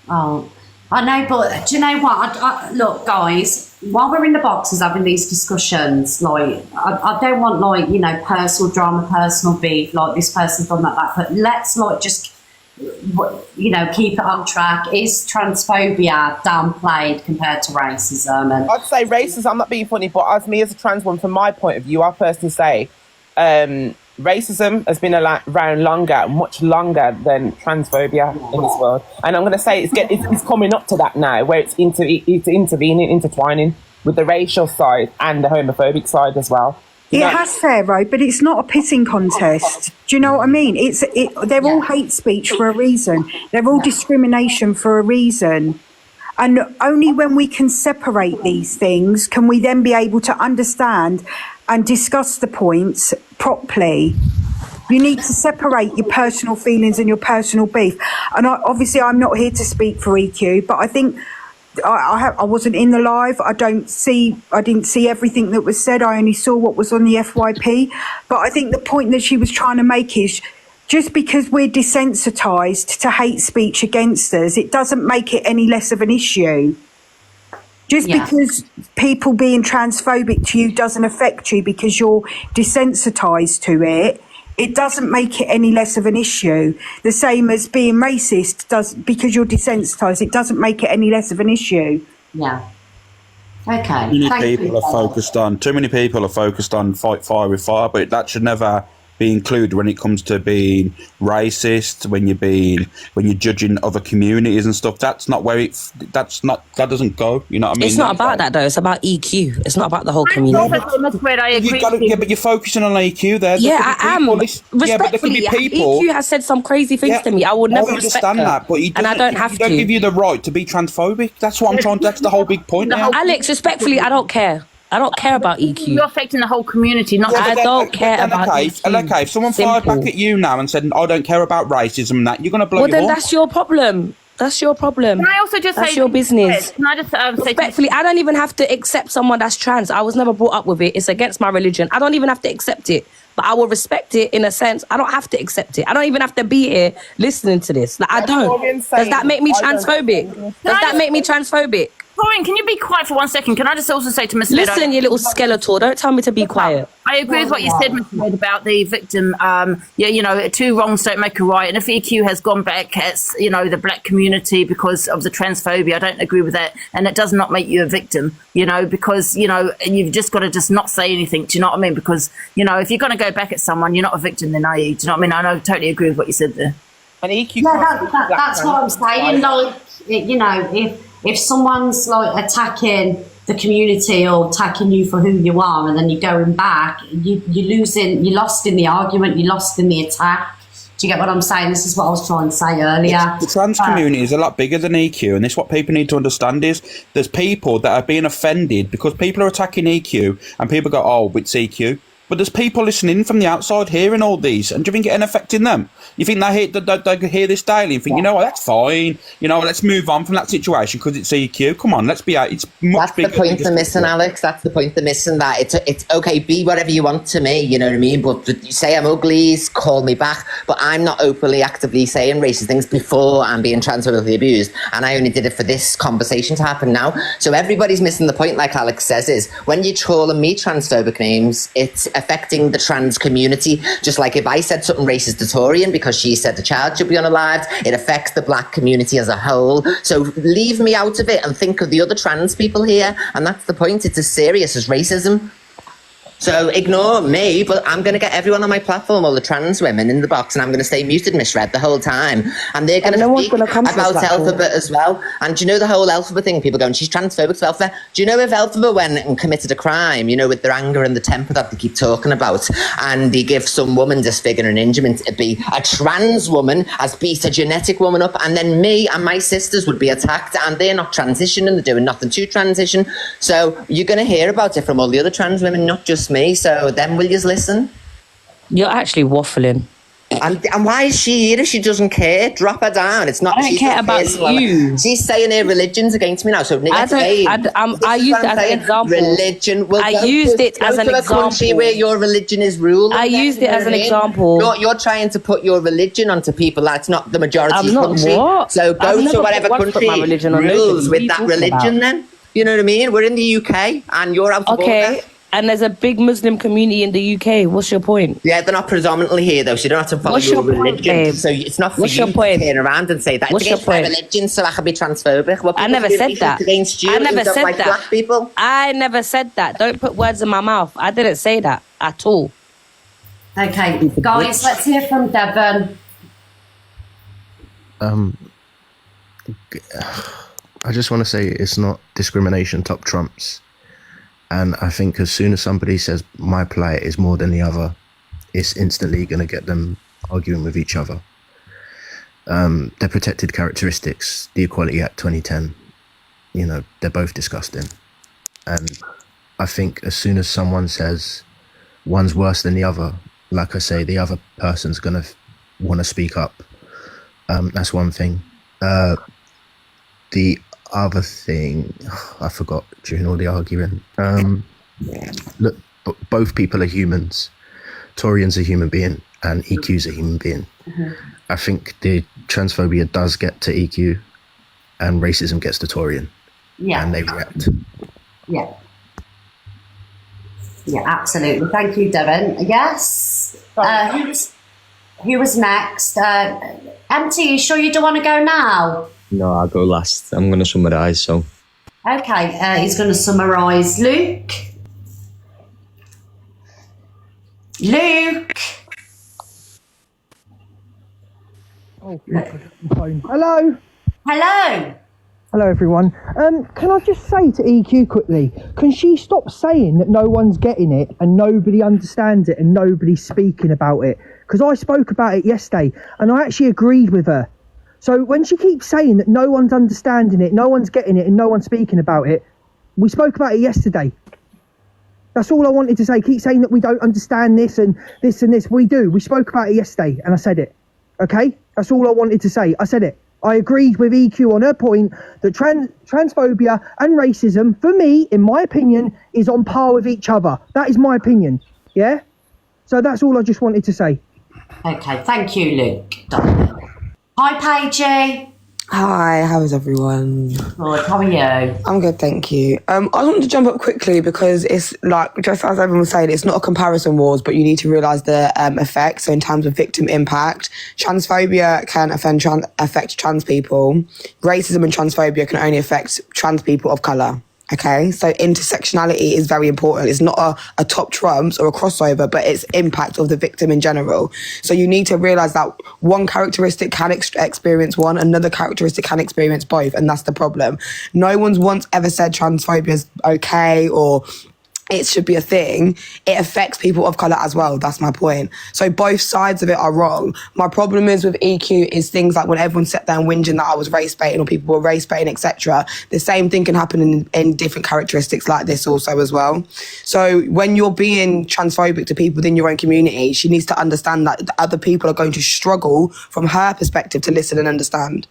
Oh, I know, but do you know what? Look, guys, while we're in the boxes having these discussions, like, I don't want, like, you know, personal drama, personal beef, like this person's done that, but let's, like, just, you know, keep it on track. Is transphobia downplayed compared to racism? And I'd say racism, I'm not being funny, but as me as a trans woman, from my point of view, I personally say racism has been around much longer than transphobia in this world. And I'm going to say it's coming up to that now, where it's intertwining with the racial side and the homophobic side as well. It has, Pharaoh, but it's not a pissing contest. Do you know what I mean? They're all hate speech for a reason. They're all discrimination for a reason. And only when we can separate these things can we then be able to understand and discuss the points properly. You need to separate your personal feelings and your personal beef. And obviously, I'm not here to speak for EQ, but I think I wasn't in the live. I didn't see everything that was said. I only saw what was on the FYP. But I think the point that she was trying to make is, just because we're desensitized to hate speech against us, it doesn't make it any less of an issue. Just because people being transphobic to you doesn't affect you because you're desensitized to it, it doesn't make it any less of an issue. The same as being racist does, because you're desensitized, it doesn't make it any less of an issue. Yeah. Okay. Too many people are focused on fight fire with fire, but that should never be included when it comes to being racist, when you're judging other communities and stuff. That doesn't go. You know what I mean? It's not about that though. It's about EQ. It's not about the whole community. But you're focusing on EQ there. Yeah, I am. Respectfully, EQ has said some crazy things to me. I would never understand that, but and I don't have to. Don't give you the right to be transphobic. That's what I'm trying. That's the whole big point. Alex, respectfully, I don't care. I don't care about EQ. You're affecting the whole community, not. I don't care about EQ. Okay, if someone fired back at you now and said, "I don't care about racism," and that, you're going to blow. Well, then that's your problem. That's your problem. Can I also just that's say your business? Can I just say respectfully, I don't even have to accept someone that's trans. I was never brought up with it. It's against my religion. I don't even have to accept it. But I will respect it in a sense. I don't have to accept it. I don't even have to be here listening to this. Like, I don't. Does that make me transphobic? Does that make me transphobic? Lauren, can you be quiet for 1 second? Can I just also say to Miss Lid, listen, you little skeletor, don't tell me to be quiet. I agree with what you said, Miss Lid, about the victim. You know, two wrongs don't make a right. And if EQ has gone back at, you know, the black community because of the transphobia, I don't agree with that. And it does not make you a victim, you know, because, you know, you've just got to just not say anything. Do you know what I mean? Because, you know, if you're going to go back at someone, you're not a victim then, are you? Do you know what I mean? I totally agree with what you said there. And EQ. That's what I'm saying. Like, you know, if someone's like attacking the community or attacking you for who you are, and then you're going back, you're lost in the argument, you're lost in the attack. Do you get what I'm saying? This is what I was trying to say earlier. The trans community is a lot bigger than EQ, and this what people need to understand is there's people that are being offended because people are attacking EQ, and people go, "Oh, it's EQ." But there's people listening from the outside hearing all these, and do you think it affecting them? You think they hear this daily and think, you know what, that's fine. You know, let's move on from that situation because it's EQ. Come on, let's be out. It's much bigger. That's the point they're missing, Alex. That's the point they're missing. That it's okay, be whatever you want to me. You know what I mean? But you say I'm ugly, call me back. But I'm not openly, actively saying racist things before I'm being transphobically abused, and I only did it for this conversation to happen now. So everybody's missing the point. Like Alex says, is when you're calling me transphobic names, it's affecting the trans community. Just like if I said something racist to Torian because she said the child should be unalived, it affects the black community as a whole. So leave me out of it and think of the other trans people here, and that's the point. It's as serious as racism. So ignore me, but I'm going to get everyone on my platform, all the trans women in the box, and I'm going to stay muted, misread the whole time. And they're going to speak about Alphabet as well. And do you know the whole Alphabet thing? People going, she's transphobic to Alphabet. Do you know if Alphabet went and committed a crime, you know, with their anger and the temper that they keep talking about, and they give some woman disfiguring injuries, it'd be a trans woman has beat a genetic woman up, and then me and my sisters would be attacked, and they're not transitioning, they're doing nothing to transition. So you're going to hear about it from all the other trans women, not just me. So then will you listen? You're actually waffling. And why is she here if she doesn't care? Drop her down. It's not. I don't she's care not about personal. you. She's saying her religion's against me now. So I used it as an example. Religion. Well, I used it as an a country example where your religion is ruled. I used it as an example. You're trying to put your religion onto people. That's not the majority I'm not country. what? So go to whatever country my religion on rules nobody. with that What are you talking religion. about? Then you know what I mean. We're in the UK, and you're out of order. And there's a big Muslim community in the UK. What's your point? Yeah, they're not predominantly here though, so you don't have to follow your religion. So it's not for you to turn around and say that. What's it's against my religion, so I can be transphobic. Well, I never said that. Against you, I never you don't said like that. black people. I never said that. Don't put words in my mouth. I didn't say that at all. Okay, guys, let's hear from Devon. I just want to say it's not discrimination top trumps. And I think as soon as somebody says my plight is more than the other, it's instantly going to get them arguing with each other. They're protected characteristics, the Equality Act 2010, you know, they're both disgusting. And I think as soon as someone says one's worse than the other, like I say, the other person's going to want to speak up. That's one thing. The other thing, I forgot during all the arguing. Look, both people are humans. Torian's a human being and EQ's a human being. I think the transphobia does get to EQ and racism gets to Torian. Yeah. And they react. Yeah. Yeah, absolutely. Thank you, Devon. Yes. Who was next? MT, you sure you don't want to go now? No, I'll go last. I'm going to summarise, so. Okay, he's going to summarise. Luke? Oh, phone. Hello. Hello. Hello, everyone. Can I just say to EQ quickly, can she stop saying that no one's getting it and nobody understands it and nobody's speaking about it? Because I spoke about it yesterday and I actually agreed with her. So when she keeps saying that no one's understanding it, no one's getting it and no one's speaking about it, we spoke about it yesterday. That's all I wanted to say. Keep saying that we don't understand this and this and this. We do. We spoke about it yesterday and I said it. Okay? That's all I wanted to say. I said it. I agreed with EQ on her point that transphobia and racism, for me, in my opinion, is on par with each other. That is my opinion. Yeah? So that's all I just wanted to say. Okay, thank you, Luke. Hi, Paigey. Hi, how is everyone? Good, how are you? I'm good, thank you. I want to jump up quickly because it's like, just as everyone was saying, it's not a comparison wars, but you need to realise the effects. So in terms of victim impact, transphobia can affect trans people. Racism and transphobia can only affect trans people of colour. Okay, so intersectionality is very important. It's not a top trumps or a crossover, but it's impact of the victim in general. So you need to realise that one characteristic can experience one, another characteristic can experience both, and that's the problem. No one's once ever said transphobia is okay or it should be a thing. It affects people of colour as well. That's my point. So both sides of it are wrong. My problem is with EQ is things like when everyone sat there and whinging that I was race baiting or people were race baiting, etc. The same thing can happen in different characteristics like this also as well. So when you're being transphobic to people within your own community, she needs to understand that the other people are going to struggle from her perspective to listen and understand.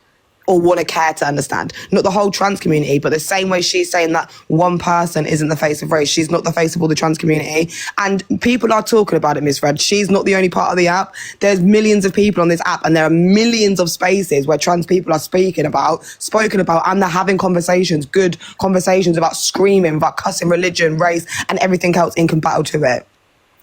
Or want to care to understand. Not the whole trans community, but the same way she's saying that one person isn't the face of race, she's not the face of all the trans community. And people are talking about it, Miss Fred. She's not the only part of the app. There's millions of people on this app and there are millions of spaces where trans people are spoken about, and they're having conversations, good conversations about screaming, about cussing religion, race, and everything else incompatible to it.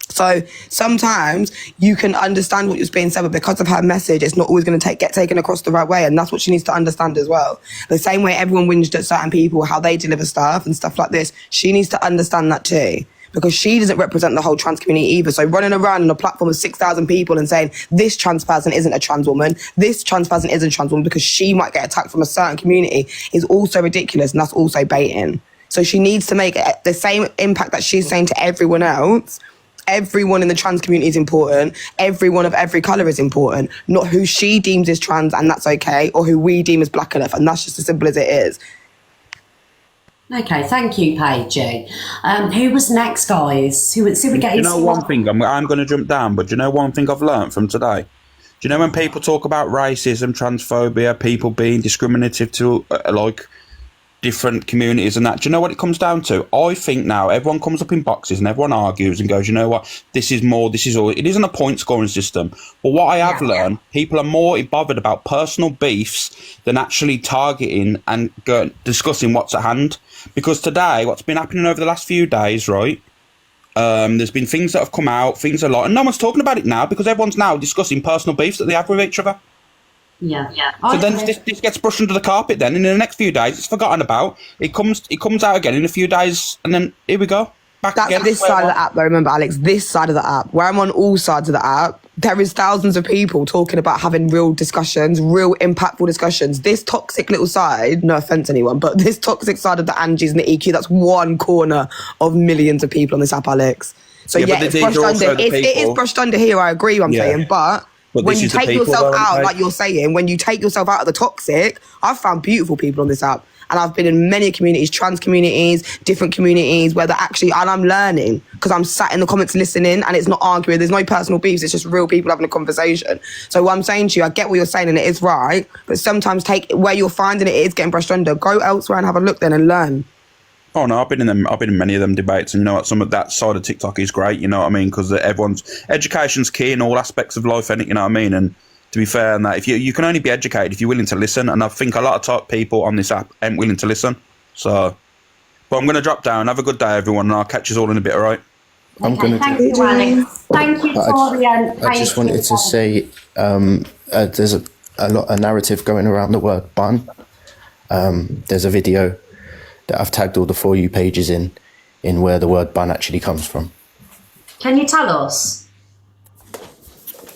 So sometimes you can understand what was being said, but because of her message, it's not always going to get taken across the right way. And that's what she needs to understand as well. The same way everyone whinged at certain people, how they deliver stuff and stuff like this, she needs to understand that too. Because she doesn't represent the whole trans community either. So running around on a platform of 6,000 people and saying, this trans person isn't a trans woman, this trans person isn't a trans woman because she might get attacked from a certain community is also ridiculous, and that's also baiting. So she needs to make the same impact that she's saying to everyone else. Everyone in the trans community is important. Everyone of every colour is important. Not who she deems is trans and that's okay, or who we deem is black enough, and that's just as simple as it is. Okay, thank you, Paigey. Who was next, guys? Who we getting? You know one thing, I'm going to jump down, but do you know one thing I've learned from today? Do you know when people talk about racism, transphobia, people being discriminative to like different communities and that, do you know what it comes down to? I think now everyone comes up in boxes and everyone argues and goes, you know what, this is more, this is all. It isn't a point scoring system. But what I have learned, people are more bothered about personal beefs than actually targeting and discussing what's at hand. Because today, what's been happening over the last few days, right? There's been things that have come out, things a lot, and no one's talking about it now because everyone's now discussing personal beefs that they have with each other. Yeah. So then this gets brushed under the carpet then, and in the next few days it's forgotten about. It comes out again in a few days, and then here we go. Back That's again. this side of the app though, remember, Alex, this side of the app, where I'm on all sides of the app, there is thousands of people talking about having real discussions, real impactful discussions. This toxic little side, no offence anyone, but this toxic side of the Angies and the EQ, that's one corner of millions of people on this app, Alex. So yeah, it's brushed under. It is brushed under here, I agree what I'm saying, but when you take yourself out, like you're saying, when you take yourself out of the toxic, I've found beautiful people on this app. And I've been in many communities, trans communities, different communities, where they're actually, and I'm learning because I'm sat in the comments listening and it's not arguing. There's no personal beefs. It's just real people having a conversation. So what I'm saying to you, I get what you're saying and it is right, but sometimes take where you're finding it is getting brushed under. Go elsewhere and have a look then and learn. Oh no, I've been in them. I've been in many of them debates, and you know what? Some of that side of TikTok is great. You know what I mean? Because everyone's education's key in all aspects of life, and you know what I mean. And to be fair, and that if you can only be educated if you're willing to listen, and I think a lot of top people on this app ain't willing to listen. So, but I'm going to drop down. Have a good day, everyone, and I'll catch you all in a bit. All right? I'm going to. Thank you, Alex. Thank you, Torian. I just wanted to say there's a narrative going around the word bun. There's a video that I've tagged all the For You pages in where the word bun actually comes from. Can you tell us?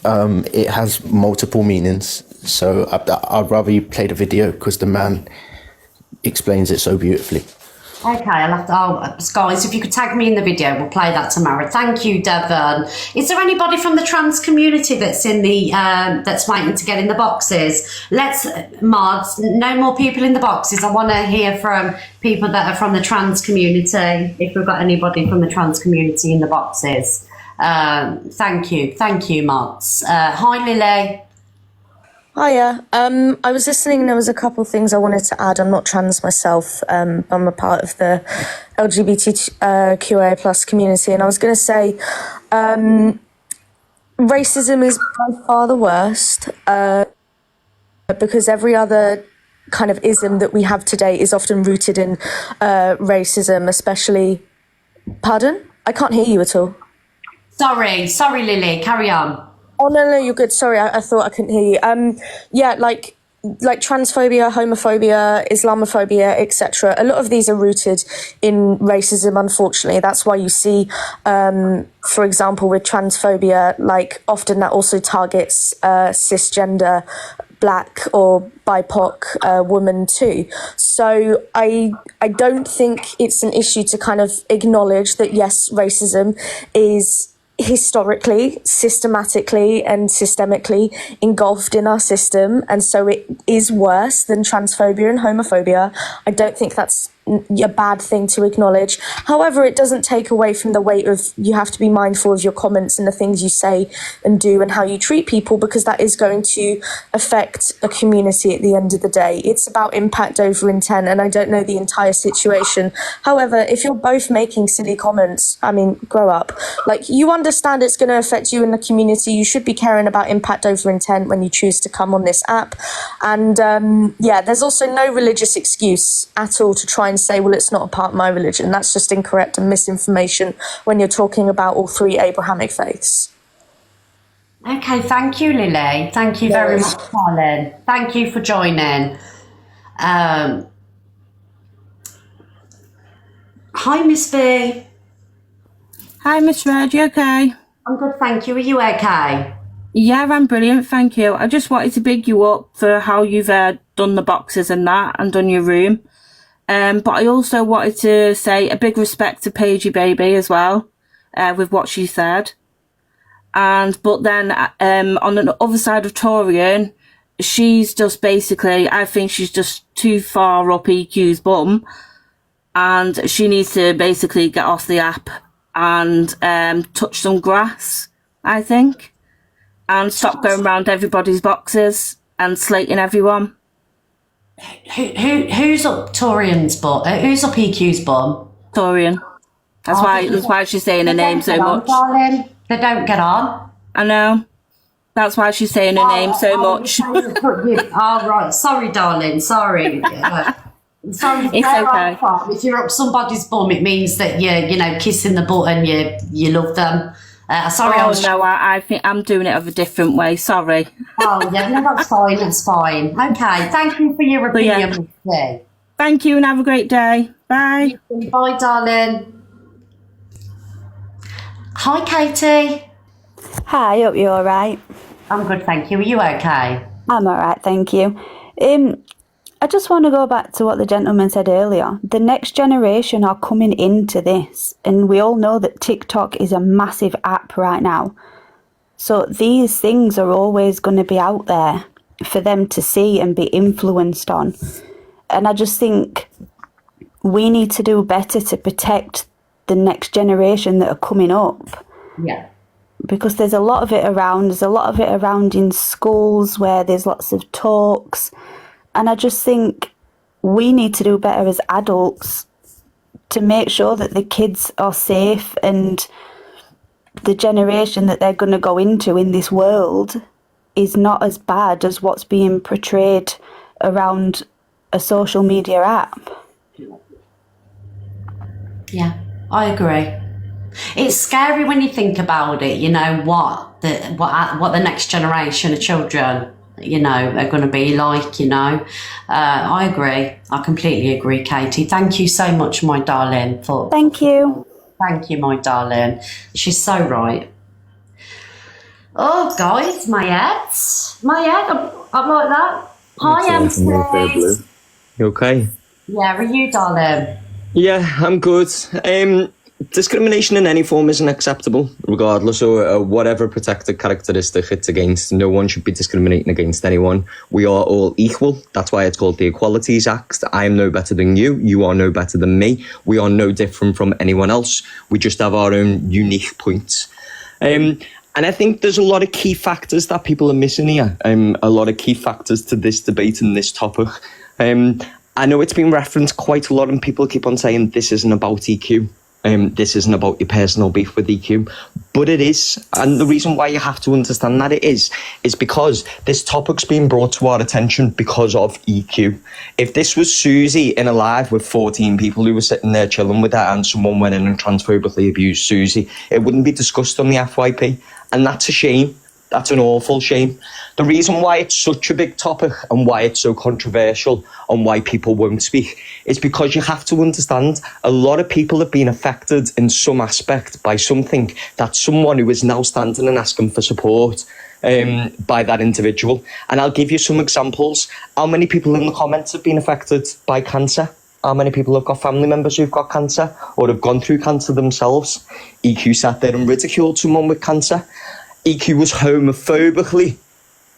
It has multiple meanings, so I'd rather you play the video because the man explains it so beautifully. Okay, I'll have to. Guys, if you could tag me in the video, we'll play that tomorrow. Thank you, Devon. Is there anybody from the trans community that's in the that's waiting to get in the boxes? Let's, mods, no more people in the boxes. I want to hear from people that are from the trans community. If we've got anybody from the trans community in the boxes, thank you, mods. Hi, Lily. Hiya. I was listening and there was a couple of things I wanted to add. I'm not trans myself. I'm a part of the LGBTQIA plus community, and I was going to say racism is by far the worst because every other kind of ism that we have today is often rooted in racism, especially... Pardon? I can't hear you at all. Sorry, Lily. Carry on. Oh, no, you're good. Sorry, I thought I couldn't hear you. Yeah, like transphobia, homophobia, Islamophobia, etc. A lot of these are rooted in racism, unfortunately. That's why you see, for example, with transphobia, like often that also targets cisgender, black or BIPOC women too. So I don't think it's an issue to kind of acknowledge that, yes, racism is historically, systematically and systemically engulfed in our system, and so it is worse than transphobia and homophobia. I don't think that's a bad thing to acknowledge. However, it doesn't take away from the weight of you have to be mindful of your comments and the things you say and do and how you treat people, because that is going to affect a community at the end of the day. It's about impact over intent, and I don't know the entire situation. However, if you're both making silly comments, I mean, grow up. Like, you understand it's going to affect you in the community. You should be caring about impact over intent when you choose to come on this app. And yeah, there's also no religious excuse at all to try and say, well, it's not a part of my religion. That's just incorrect and misinformation when you're talking about all three Abrahamic faiths. Okay, thank you, Lily. Thank you very much, Colin. Thank you for joining. Hi, Miss B. Hi, Miss Red, you okay? I'm good, thank you. Are you okay? Yeah, I'm brilliant, thank you. I just wanted to big you up for how you've done the boxes and that, and done your room. But I also wanted to say a big respect to Paigey Baby as well, with what she said. But then, on the other side of Torian, she's just basically, I think she's just too far up EQ's bum, and she needs to basically get off the app and touch some grass, I think. and stop going around everybody's boxes and slating everyone. Who's up Torian's bum? Who's up EQ's bum? Torian. That's why she's saying her name so much. Darling. They don't get on. I know. That's why she's saying her name so much. Right. Sorry, darling. Sorry. Sorry. It's okay. If you're up somebody's bum, it means that you're kissing the butt and you love them. Sorry. I think I'm doing it of a different way. Sorry. Oh yeah, no, that's fine. That's fine. Okay. Thank you for your opinion. Yeah. Thank you and have a great day. Bye. Bye, darling. Hi, Katie. Hi, hope you're all right. I'm good, thank you. Are you okay? I'm all right, thank you. I just want to go back to what the gentleman said earlier. The next generation are coming into this, and we all know that TikTok is a massive app right now. So these things are always going to be out there for them to see and be influenced on. And I just think we need to do better to protect the next generation that are coming up. Yeah. Because there's a lot of it around. There's a lot of it around in schools where there's lots of talks. And I just think we need to do better as adults to make sure that the kids are safe and the generation that they're going to go into in this world is not as bad as what's being portrayed around a social media app. Yeah, I agree. It's scary when you think about it, what the next generation of children, are going to be like, I agree. I completely agree, Katie. Thank you so much, my darling. Thank you. Thank you, my darling. She's so right. Oh, guys, my head, I'm like that. Hi, MC. You okay? Yeah, are you, darling? Yeah, I'm good. Discrimination in any form isn't acceptable, regardless of whatever protected characteristic it's against. No one should be discriminating against anyone. We are all equal. That's why it's called the Equalities Act. I am no better than you. You are no better than me. We are no different from anyone else. We just have our own unique points. And I think there's a lot of key factors that people are missing here. A lot of key factors to this debate and this topic. I know it's been referenced quite a lot and people keep on saying this isn't about EQ. This isn't about your personal beef with EQ, but it is. And the reason why you have to understand that it is because this topic's being brought to our attention because of EQ. If this was Susie in a live with 14 people who were sitting there chilling with her and someone went in and transphobically abused Susie, it wouldn't be discussed on the FYP. And that's a shame. That's an awful shame. The reason why it's such a big topic and why it's so controversial and why people won't speak is because you have to understand a lot of people have been affected in some aspect by something that someone who is now standing and asking for support by that individual. And I'll give you some examples. How many people in the comments have been affected by cancer? How many people have got family members who've got cancer or have gone through cancer themselves? EQ sat there and ridiculed someone with cancer. EQ was homophobically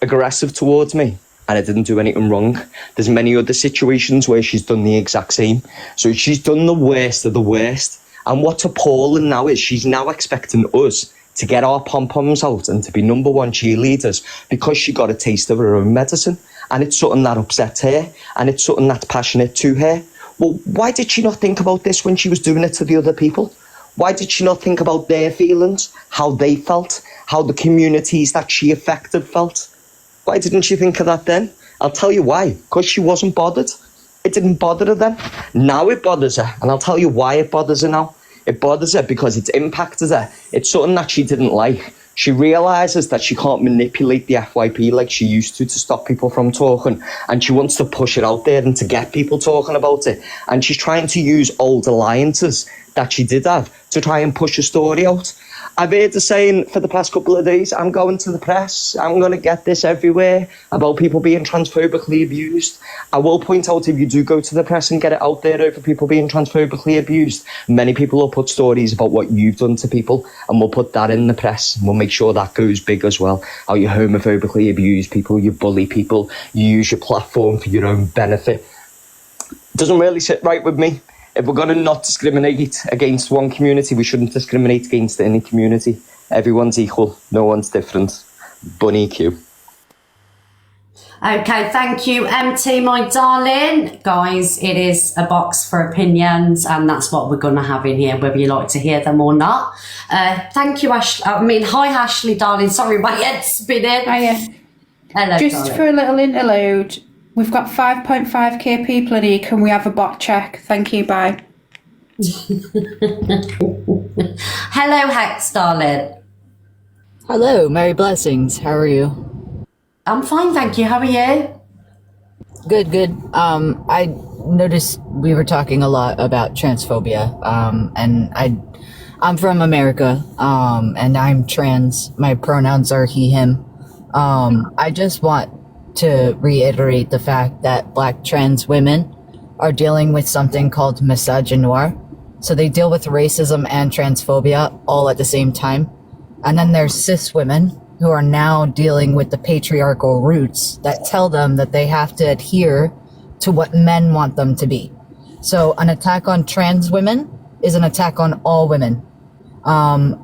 aggressive towards me and I didn't do anything wrong. There's many other situations where she's done the exact same. So she's done the worst of the worst. And what's appalling now is she's now expecting us to get our pom-poms out and to be number one cheerleaders because she got a taste of her own medicine. And it's something that upsets her and it's something that's passionate to her. Well, why did she not think about this when she was doing it to the other people? Why did she not think about their feelings, how they felt, how the communities that she affected felt? Why didn't she think of that then? I'll tell you why. Because she wasn't bothered. It didn't bother her then. Now it bothers her. And I'll tell you why it bothers her now. It bothers her because it's impacted her. It's something that she didn't like. She realises that she can't manipulate the FYP like she used to stop people from talking. And she wants to push it out there and to get people talking about it. And she's trying to use old alliances that she did have to try and push a story out. I've heard the saying for the past couple of days, I'm going to the press, I'm going to get this everywhere about people being transphobically abused. I will point out if you do go to the press and get it out there over people being transphobically abused, many people will put stories about what you've done to people and we'll put that in the press and we'll make sure that goes big as well. How you homophobically abuse people, you bully people, you use your platform for your own benefit. Doesn't really sit right with me. If we're going to not discriminate against one community, we shouldn't discriminate against any community. Everyone's equal. No one's different. Bunny Q. Okay, thank you, MT, my darling. Guys, it is a box for opinions, and that's what we're going to have in here, whether you like to hear them or not. Thank you, Ashley. Hi, Ashley, darling. Sorry, my head's spinning. Hiya. Hello, Just darling. for a little interlude, we've got 5.5k people in here. Can we have a bot check? Thank you, bye. Hello, Hex, darling. Hello, Merry Blessings. How are you? I'm fine, thank you. How are you? Good, good. I noticed we were talking a lot about transphobia, and I'm from America, and I'm trans. My pronouns are he, him. I just want to reiterate the fact that Black trans women are dealing with something called misogynoir. So they deal with racism and transphobia all at the same time. And then there's cis women who are now dealing with the patriarchal roots that tell them that they have to adhere to what men want them to be. So an attack on trans women is an attack on all women.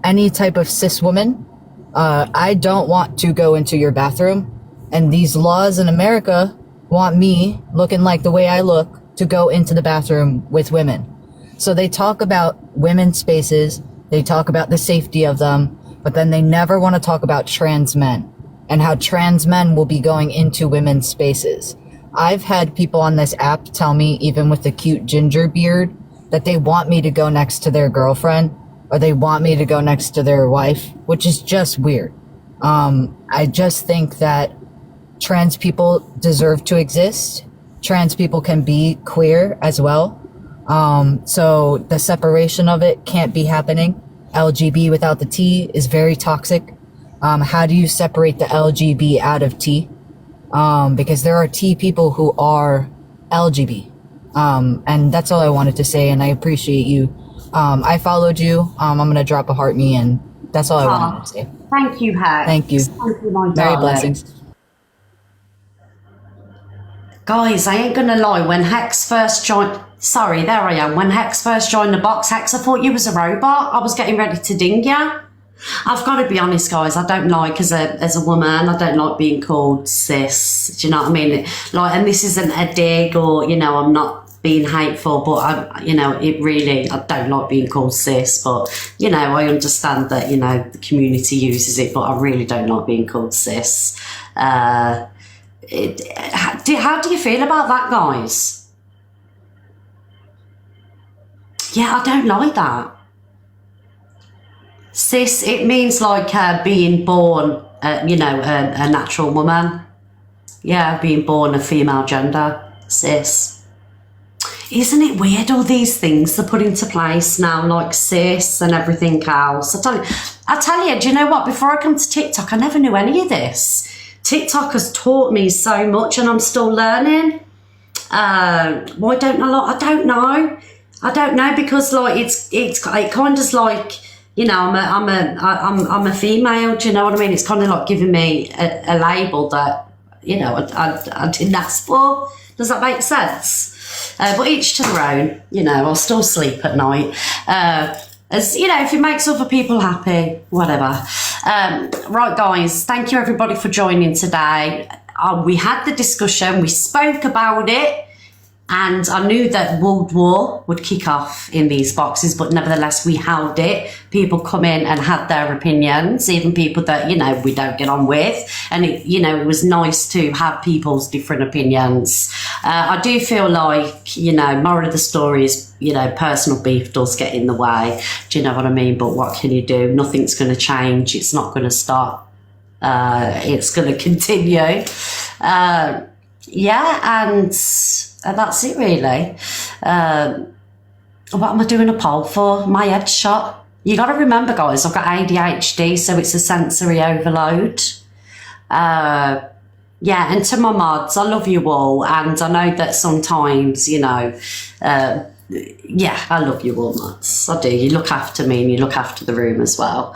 Any type of cis woman, I don't want to go into your bathroom, and these laws in America want me, looking like the way I look, to go into the bathroom with women. So they talk about women's spaces, they talk about the safety of them, but then they never want to talk about trans men and how trans men will be going into women's spaces. I've had people on this app tell me, even with the cute ginger beard, that they want me to go next to their girlfriend or they want me to go next to their wife, which is just weird. I just think that trans people deserve to exist. Trans people can be queer as well. So the separation of it can't be happening. LGB without the T is very toxic. How do you separate the LGB out of T? Because there are T people who are LGB. And that's all I wanted to say, and I appreciate you. I followed you. I'm going to drop a heart me, and that's all I wanted to say. Thank you, Hex. Thank you. Thank you, my Merry darling. blessings. Guys, I ain't gonna lie, when Hex first joined... Sorry, there I am. When Hex first joined the box, Hex, I thought you was a robot. I was getting ready to ding ya. I've got to be honest, guys, I don't like, as a woman, I don't like being called sis. Do you know what I mean? Like, and this isn't a dig or, I'm not being hateful, but it really, I don't like being called sis, but, I understand that, the community uses it, but I really don't like being called sis. How do you feel about that, guys? Yeah, I don't like that. Cis, it means like being born, a natural woman. Yeah, being born a female gender, cis. Isn't it weird, all these things they're put into place now, like cis and everything else? I tell you, do you know what? Before I come to TikTok, I never knew any of this. TikTok has taught me so much, and I'm still learning. Why don't I don't know. I don't know, because like it kind of like, I'm a female. Do you know what I mean? It's kind of like giving me a label that I didn't ask for. Does that make sense? But each to their own. I'll still sleep at night. As if it makes other people happy, whatever. Right, guys, thank you everybody for joining today. We had the discussion, we spoke about it, and I knew that World War would kick off in these boxes, but nevertheless we held it. People come in and had their opinions, even people that we don't get on with, and it was nice to have people's different opinions. I do feel like moral of the story is personal beef does get in the way. Do you know what I mean? But what can you do? Nothing's going to change. It's not going to stop. It's going to continue. And that's it really. What am I doing a poll for? My head's shot. You got to remember, guys, I've got ADHD, so it's a sensory overload. And to my mods, I love you all, and I know that sometimes, I love you all, mods. I do. You look after me and you look after the room as well.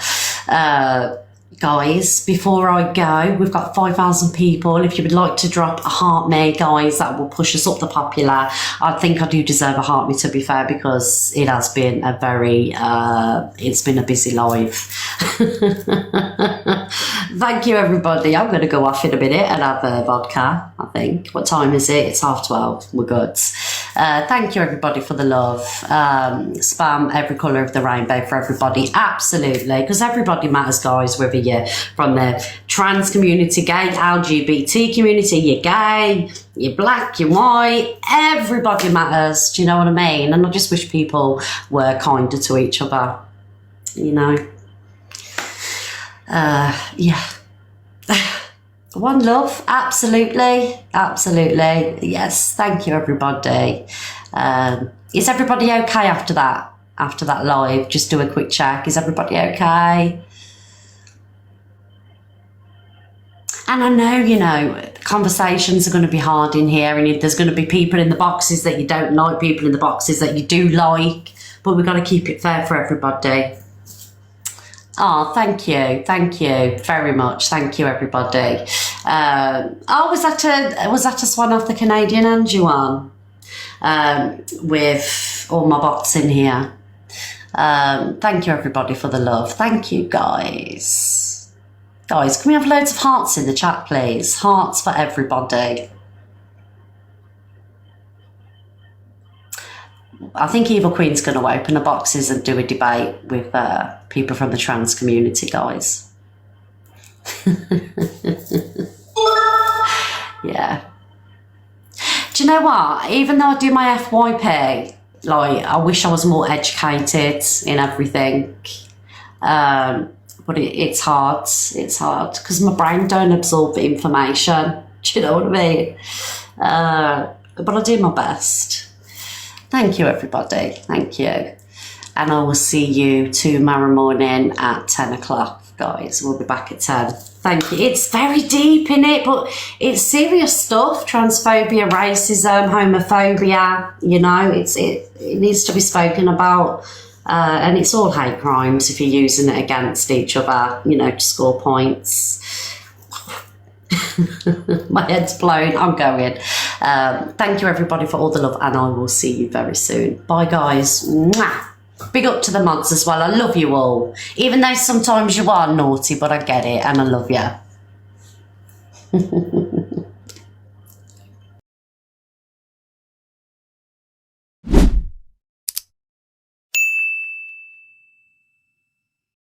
guys, before I go, we've got 5,000 people. If you would like to drop a heart me, guys, that will push us up the popular. I think I do deserve a heart me, to be fair, because it has been a very, it's been a busy life. Thank you, everybody. I'm going to go off in a minute and have a vodka, I think. What time is it? It's 12:30. We're good. Thank you, everybody, for the love. Spam every colour of the rainbow for everybody. Absolutely. Because everybody matters, guys, whether you're from the trans community, gay, LGBT community, you're gay, you're black, you're white. Everybody matters. Do you know what I mean? And I just wish people were kinder to each other. You know? Yeah. One love, absolutely, absolutely. Yes, thank you, everybody. Is everybody okay after that? After that live, just do a quick check. Is everybody okay? And I know, you know, conversations are going to be hard in here, and there's going to be people in the boxes that you don't like, people in the boxes that you do like, but we've got to keep it fair for everybody. Oh, thank you very much. Thank you, everybody. Was that a Swan of the Canadian Angie one? With all my bots in here. Thank you, everybody, for the love. Thank you, guys. Guys, can we have loads of hearts in the chat, please? Hearts for everybody. I think Evil Queen's going to open the boxes and do a debate with people from the trans community, guys. Yeah. Do you know what? Even though I do my FYP, like, I wish I was more educated in everything. But it's hard. It's hard because my brain don't absorb the information. Do you know what I mean? But I do my best. Thank you, everybody. Thank you. And I will see you tomorrow morning at 10 o'clock, guys. We'll be back at 10. Thank you. It's very deep in it, but it's serious stuff. Transphobia, racism, homophobia, you know, it needs to be spoken about. And it's all hate crimes if you're using it against each other, you know, to score points. My head's blown. I'm going. Thank you, everybody, for all the love, and I will see you very soon. Bye, guys. Mwah. Big up to the mods as well. I love you all, even though sometimes you are naughty, but I get it and I love you.